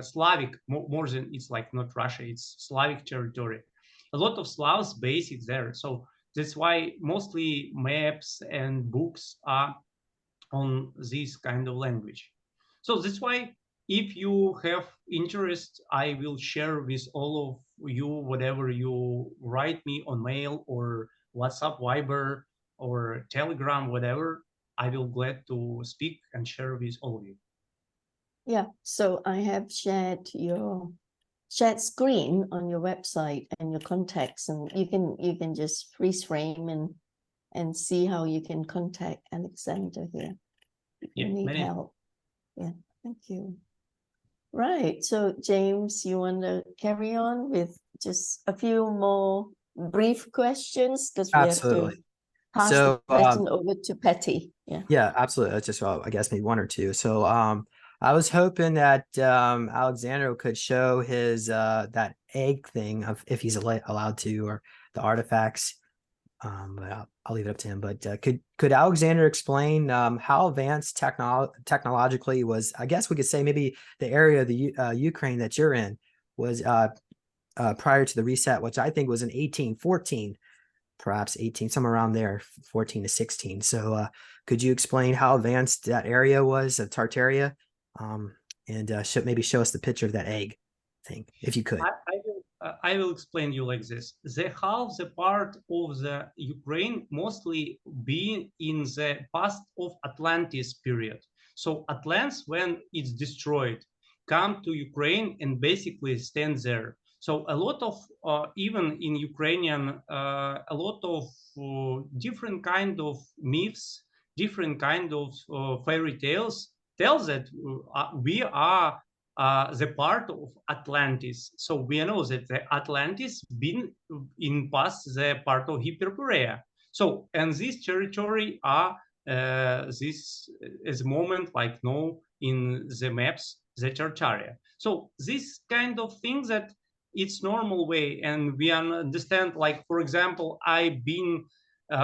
Slavic, more than, it's like not Russia, it's Slavic territory. A lot of Slavs basic there. So that's why mostly maps and books are on this kind of language. So that's why if you have interest, I will share with all of you whatever you write me on mail or WhatsApp, Viber, or Telegram, whatever. I will glad to speak and share with all of you. Yeah, so I have shared your shared screen on your website and your contacts, and you can just freeze frame and see how you can contact Aleksandr here if you need help. Yeah, thank you. Right, so James, you want to carry on with just a few more brief questions, because we have to pass the question over to Patty. Yeah, absolutely. That's just, I guess maybe one or two. So I was hoping that Aleksandr could show his that egg thing, of if he's allowed to, or the artifacts. But I'll leave it up to him. But could Aleksandr explain how advanced technologically was, I guess we could say, maybe the area of the Ukraine that you're in was prior to the reset, which I think was in 1814, perhaps 18, somewhere around there, 14 to 16. So could you explain how advanced that area was of Tartaria, and maybe show us the picture of that egg thing, if you could? I will explain you like this. The part of the Ukraine mostly being in the past of Atlantis period. So Atlantis, when it's destroyed, come to Ukraine and basically stand there. So a lot of, even in Ukrainian, a lot of different kind of myths, different kind of fairy tales tell that we are the part of Atlantis. So we know that the Atlantis been in past the part of Hyperborea. So, and this territory are this is a moment like no in the maps that are Tartaria. So this kind of thing that it's normal way, and we understand, like, for example, I've been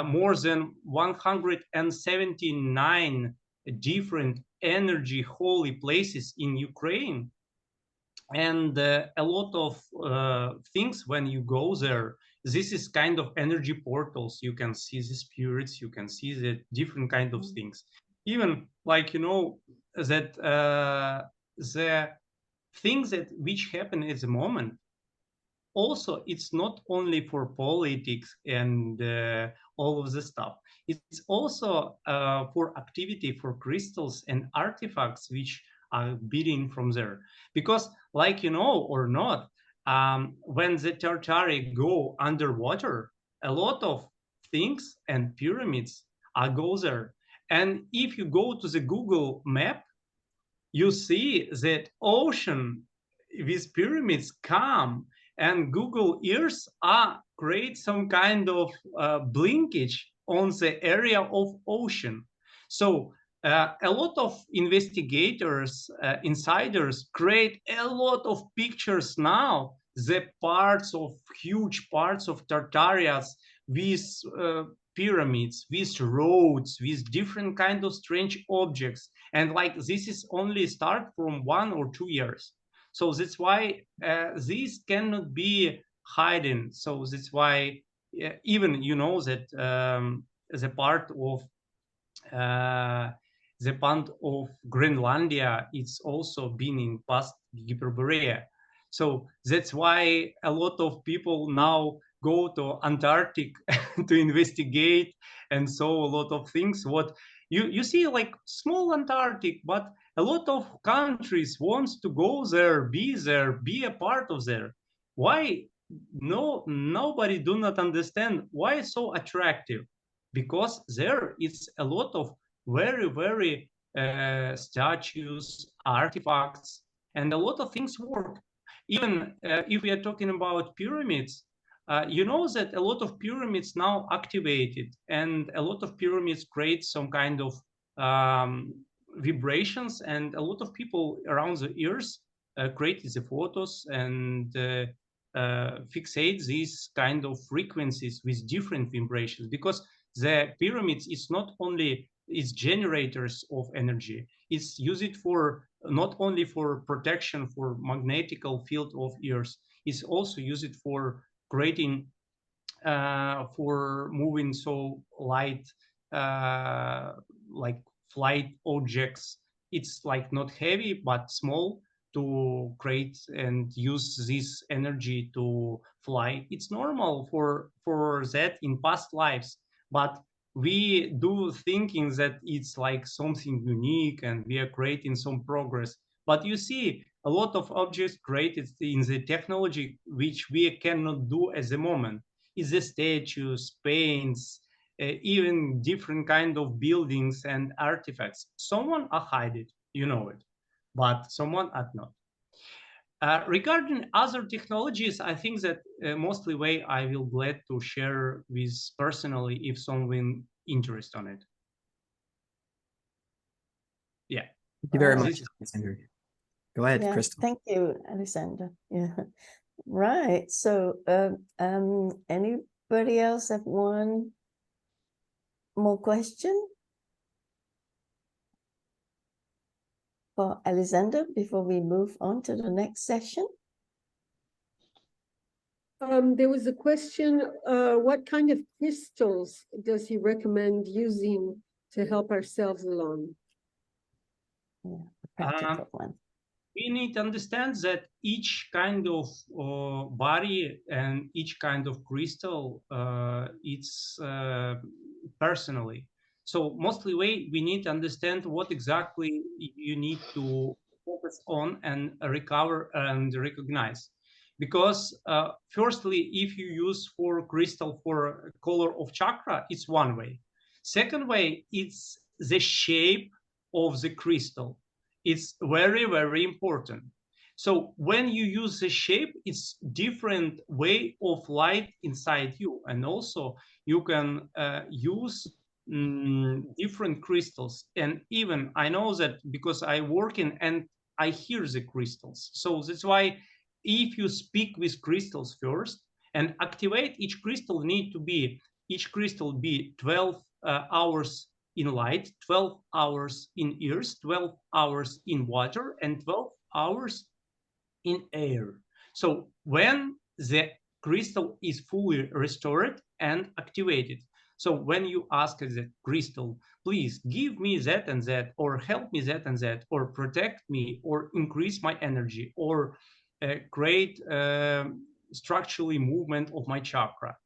more than 179 different energy holy places in Ukraine. And a lot of things when you go there, this is kind of energy portals. You can see the spirits, you can see the different kind of things. Even like, you know, that the things that which happen at the moment, also it's not only for politics and all of the stuff. It's also for activity, for crystals and artifacts which are beating from there. Because, like you know or not, when the Tartari go underwater, a lot of things and pyramids go there. And if you go to the Google map, you see that ocean with pyramids come, and Google Earth create some kind of blinkage on the area of ocean. So a lot of investigators, insiders create a lot of pictures now, the parts of huge parts of Tartarias with pyramids, with roads, with different kind of strange objects. And like this is only start from 1 or 2 years. So that's why this cannot be hidden. So that's why even, you know, that the part of Greenlandia, it's also been in past Hyperborean. So that's why a lot of people now go to Antarctic to investigate and so a lot of things. What you see, like small Antarctic, but a lot of countries wants to go there, be a part of there. Why? Nobody do not understand why it's so attractive. Because there is a lot of very statues, artifacts, and a lot of things work. Even if we are talking about pyramids, you know that a lot of pyramids now activated, and a lot of pyramids create some kind of vibrations, and a lot of people around the earth created the photos and fixate these kind of frequencies with different vibrations. Because the pyramids is not only is generators of energy, it's used for not only for protection for magnetical field of earth, it's also used for creating for moving so light like flight objects. It's like not heavy but small, to create and use this energy to fly. It's normal for that in past lives, but we do thinking that it's like something unique and we are creating some progress. But you see a lot of objects created in the technology which we cannot do at the moment. Is the statues, paints, even different kind of buildings and artifacts. Someone hide it, you know it, but someone not. Regarding other technologies, I think that mostly way I will glad to share with personally if someone interested on it. Yeah. Thank you very much, This- Aleksandr. Go ahead, Yeah, Crystal. thank you, Alexander. Yeah, right. So, anybody else have one more question for Alexander before we move on to the next session? There was a question, what kind of crystals does he recommend using to help ourselves along? Yeah, a practical one. We need to understand that each kind of body and each kind of crystal, it's personally. So mostly we need to understand what exactly you need to focus on and recover and recognize. Because firstly, if you use for crystal for color of chakra, it's one way. Second way, it's the shape of the crystal. It's very important. So when you use the shape, it's different way of light inside you. And also you can use different crystals. And even I know that because I work in and I hear the crystals. So that's why if you speak with crystals first and activate each crystal, each crystal be 12 hours in light, 12 hours in earth, 12 hours in water, and 12 hours in air. So when the crystal is fully restored and activated, so when you ask the crystal, please give me that and that, or help me that and that, or protect me, or increase my energy, or create structurally movement of my chakra,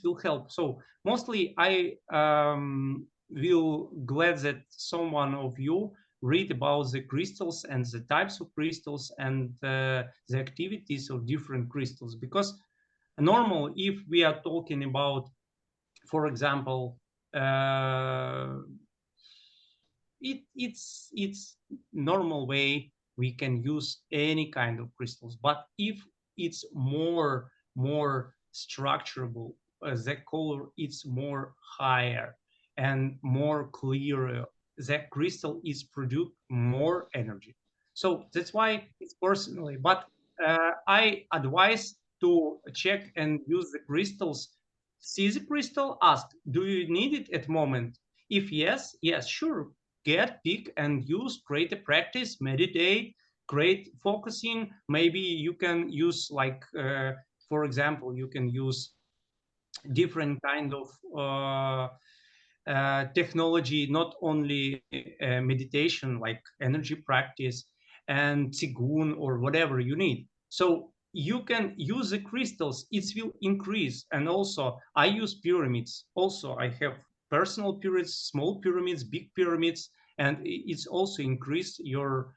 will help. So mostly I will glad that someone of you read about the crystals and the types of crystals and the activities of different crystals, because normal, if we are talking about, for example, it's normal way we can use any kind of crystals, but if it's more structurable, the color it's more higher and more clear, the crystal is produce more energy. So that's why it's personally, but I advise to check and use the crystals. See the crystal, ask, do you need it at moment? If yes, sure, pick and use, create a practice, meditate, create focusing. Maybe you can use like, for example, you can use different kind of technology, not only meditation, like energy practice and qigong or whatever you need. So you can use the crystals, it will increase. And also I use pyramids. Also I have personal pyramids, small pyramids, big pyramids, and it's also increased your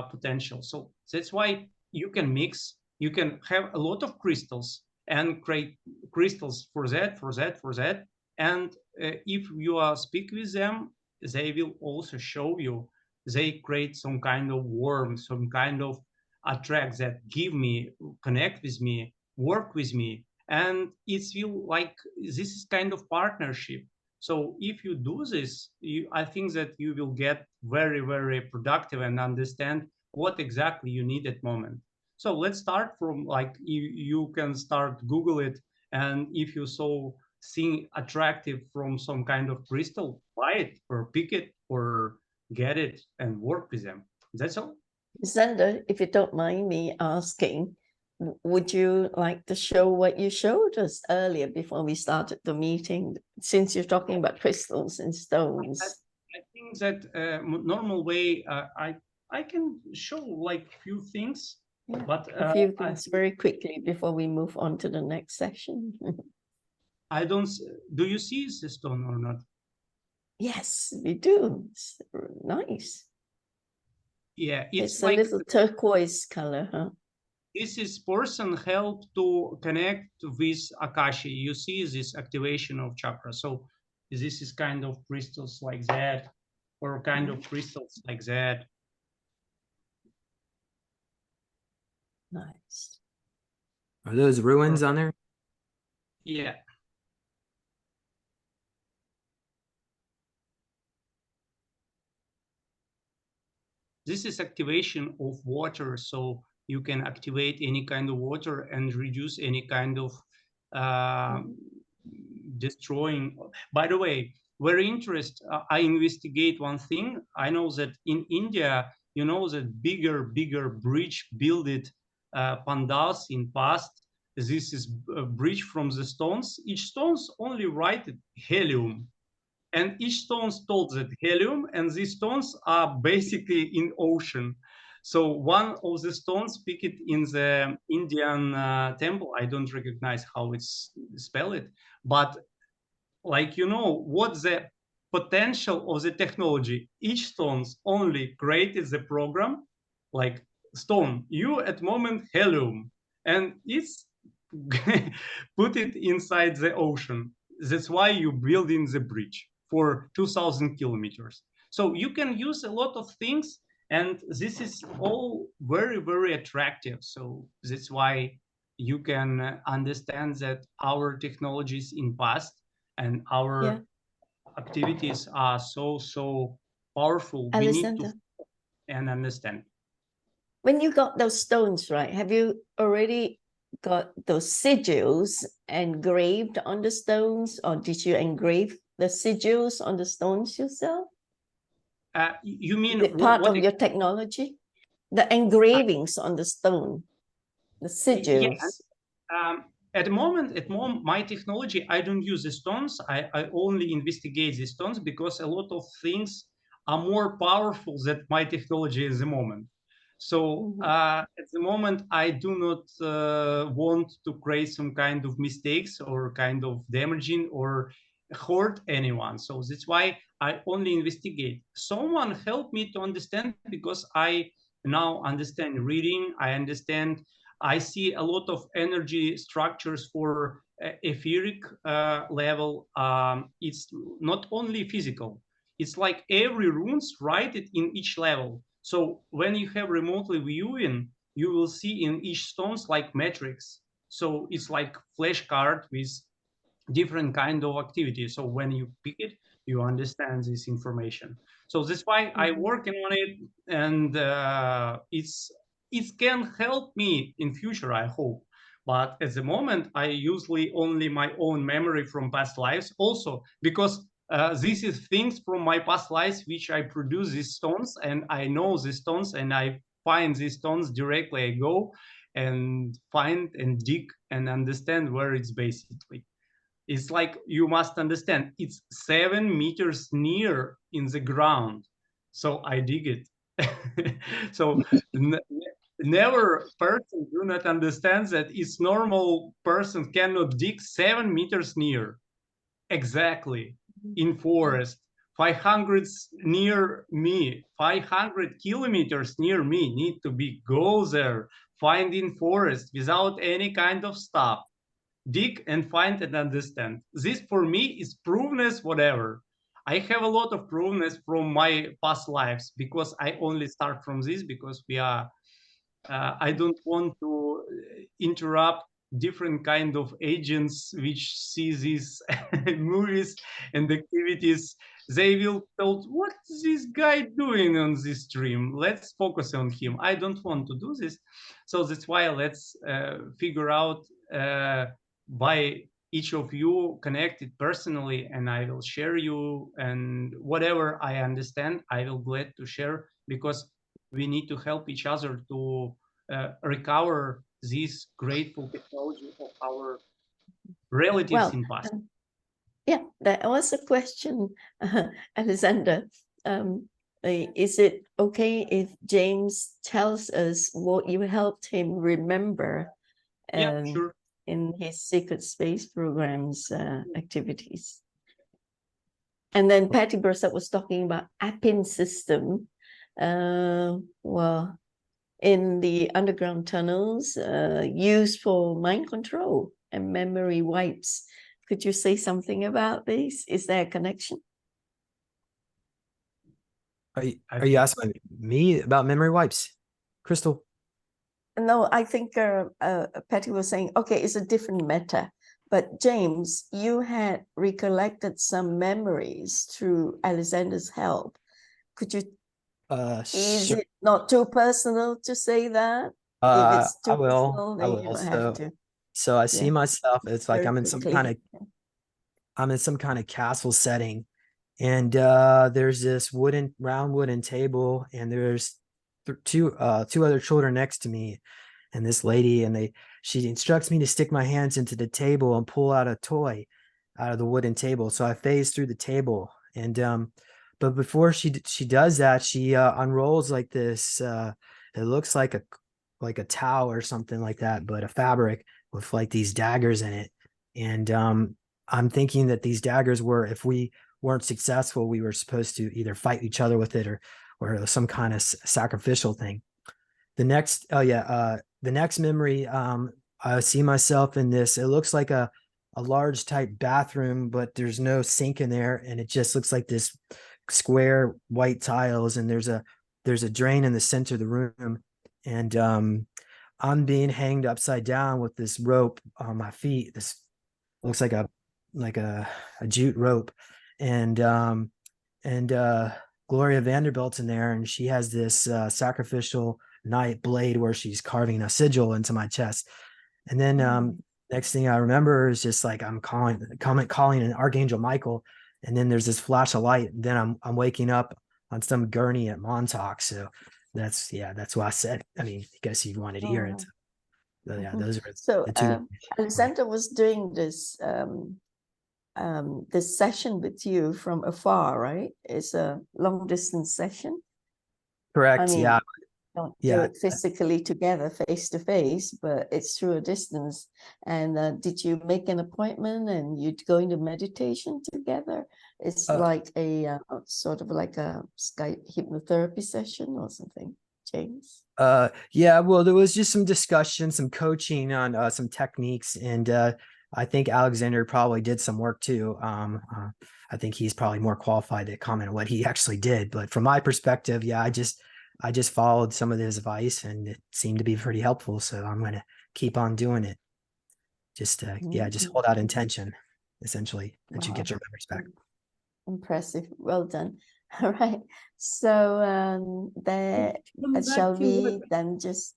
potential. So that's why you can mix, you can have a lot of crystals and create crystals for that. And if you are speak with them, they will also show you, they create some kind of warmth, some kind of attract that give me, connect with me, work with me. And it's will like, this is kind of partnership. So if you do this, I think that you will get very, very productive and understand what exactly you need at moment. So let's start from like, you can start Google it. And if you saw seeing attractive from some kind of crystal, buy it or pick it or get it and work with them. That's all. Xander, if you don't mind me asking, would you like to show what you showed us earlier before we started the meeting, since you're talking about crystals and stones? I think that normal way, I can show like few things, yeah, but a few things very quickly before we move on to the next session. I don't, do you see the stone or not? Yes, we do. It's nice. Yeah, It's like a little turquoise color, huh? This is person help to connect with Akashi. You see this activation of chakra. So this is kind of crystals like that, or kind of crystals like that. Nice. Are those ruins on there? Yeah. This is activation of water, so you can activate any kind of water and reduce any kind of destroying. By the way, very interesting. I investigate one thing. I know that in India, you know that bigger bridge built pandals in past. This is a bridge from the stones. Each stones only write helium. And each stone told that helium, and these stones are basically in ocean. So one of the stones picked in the Indian temple. I don't recognize how it's spelled, but like, you know, what the potential of the technology. Each stones only created the program, like stone, you at moment helium, and it's put it inside the ocean. That's why you building the bridge for 2,000 kilometers. So you can use a lot of things, and this is all very, very attractive. So that's why you can understand that our technologies in past and our activities are so powerful. We need Alexander, to and understand. when you got those stones, right, have you already got those sigils engraved on the stones, or did you engrave the sigils on the stones yourself? You mean Is it part what of your technology? The engravings on the stone, the sigils. At the moment, my technology, I don't use the stones. I only investigate the stones because a lot of things are more powerful than my technology at the moment. So at the moment, I do not want to create some kind of mistakes or kind of damaging or hurt anyone. So that's why I only investigate. Someone helped me to understand, because I now understand reading. I see a lot of energy structures for etheric level. It's not only physical. It's like every runes write it in each level. So when you have remotely viewing, you will see in each stones like metrics. So it's like flashcard with different kind of activity. So when you pick it, you understand this information. So that's why I'm working on it, and it can help me in future, I hope. But at the moment, I usually only my own memory from past lives, also because this is things from my past lives which I produce these stones, and I know these stones, and I find these stones directly. I go and find and dig and understand where it's basically. It's like, you must understand, it's 7 meters near in the ground. So I dig it. So never person do not understand that it's normal person cannot dig 7 meters near. Exactly. In forest. 500 near me, 500 kilometers near me need to be go there, find in forest without any kind of stuff. Dig and find and understand. This for me is proveness, whatever. I have a lot of proveness from my past lives, because I only start from this, because we are, I don't want to interrupt different kind of agents which see these movies and activities. They will tell, what's this guy doing on this stream? Let's focus on him. I don't want to do this. So that's why let's figure out by each of you connected personally, and I will share you, and whatever I understand, I will glad to share, because we need to help each other to recover this grateful technology of our relatives in past. Yeah, that was a question, Alexander. Is it okay if James tells us what you helped him remember Sure. in his secret space programs activities? And then Patty Bursat was talking about Appin system. Well, in the underground tunnels used for mind control and memory wipes. Could you say something about this? Is there a connection? Are you asking me about memory wipes, Crystal? No, I think Patty was saying, okay, it's a different meta. But James, you had recollected some memories through Alexander's help. Could you? Is Sure. it not too personal to say that? If it's too personal, then you don't have to. So I see myself. It's like Very I'm in some quickly. kind of castle setting, and there's this round wooden table, and there's two other children next to me, and this lady, and she instructs me to stick my hands into the table and pull out a toy out of the wooden table. So I phase through the table, and but before she does that, she unrolls like this. It looks like a towel or something like that, but a fabric with like these daggers in it. And I'm thinking that these daggers were, if we weren't successful, we were supposed to either fight each other with it or some kind of sacrificial thing. The next memory, I see myself in this. It looks like a large type bathroom, but there's no sink in there, and it just looks like this square white tiles, and there's a drain in the center of the room, and I'm being hanged upside down with this rope on my feet. This looks like a jute rope, and Gloria Vanderbilt's in there, and she has this sacrificial knight blade where she's carving a sigil into my chest. And then next thing I remember is just like I'm calling an Archangel Michael, and then there's this flash of light, and then I'm waking up on some gurney at Montauk. So that's why I said, I mean, I guess you wanted to hear it. So, yeah, those are so the two. Aleksandr was doing this this session with you from afar, right? It's a long distance session. Correct. I mean, yeah. Don't do it physically together, face to face, but it's through a distance. And did you make an appointment and you'd go into meditation together? It's like a sort of like a Skype hypnotherapy session or something, James? Yeah, well, there was just some discussion, some coaching on some techniques, and I think Aleksandr probably did some work too. I think he's probably more qualified to comment on what he actually did, but from my perspective, yeah, I just followed some of his advice and it seemed to be pretty helpful. So I'm going to keep on doing it. Just, just hold out intention, essentially, that you get your memories back. Impressive. Well done. All right. So shall we then just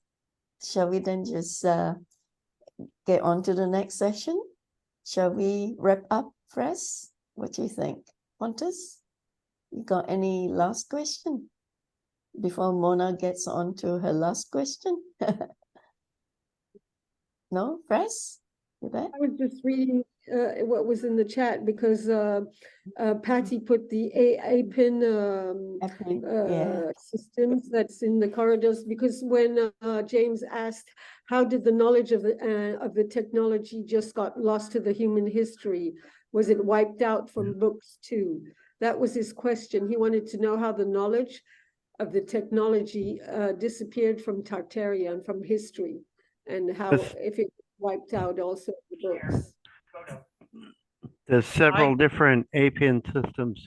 get on to the next session? Shall we wrap up, Fres? What do you think? Pontus, you got any last question before Mona gets on to her last question? No, Fres? You there? I was just reading what was in the chat because Patty put the APIN systems that's in the corridors, because when James asked how did the knowledge of the technology just got lost to the human history, was it wiped out from books too? That was his question. He wanted to know how the knowledge of the technology disappeared from Tartaria and from history, and how if it wiped out also the books. There's several different APIN systems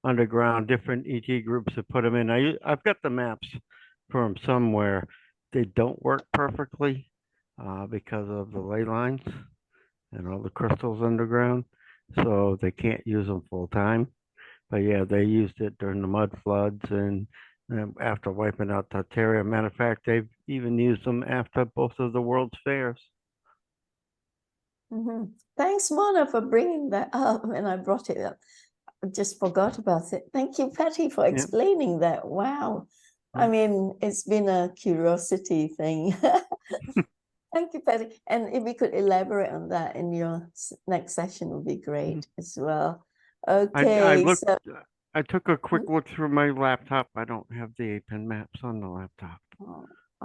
underground, different ET groups have put them in. I've got the maps from somewhere. They don't work perfectly because of the ley lines and all the crystals underground, so they can't use them full time. But yeah, they used it during the mud floods and after wiping out Tartaria. Matter of fact, they've even used them after both of the World's Fairs. Thanks, Mona, for bringing that up. And I brought it up. I just forgot about it. Thank you, Patty, for explaining that. Wow. I mean, it's been a curiosity thing. Thank you, Patty. And if we could elaborate on that in your next session would be great as well. Okay. I took a quick look through my laptop. I don't have the APIN maps on the laptop.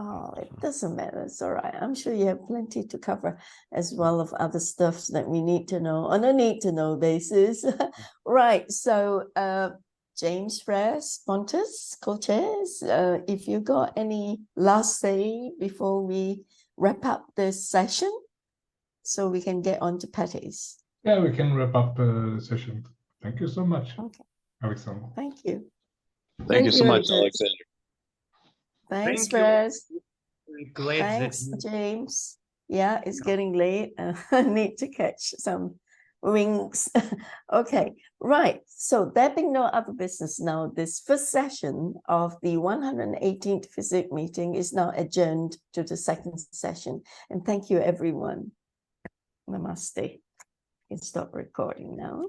Oh, it doesn't matter. It's all right. I'm sure you have plenty to cover as well of other stuff that we need to know on a need-to-know basis. Right. So, James, Fres, Pontus, co-chairs, if you got any last say before we wrap up this session, so we can get on to Patty's. Yeah, we can wrap up the session. Thank you so much, Aleksandr. Thank you. Thank you so much, Aleksandr. Thanks, Fres. Thanks, James. Yeah, it's getting late. I need to catch some wings. Okay, right. So there being no other business now, this first session of the 118th FESIG meeting is now adjourned to the second session. And thank you, everyone. Namaste. You can stop recording now.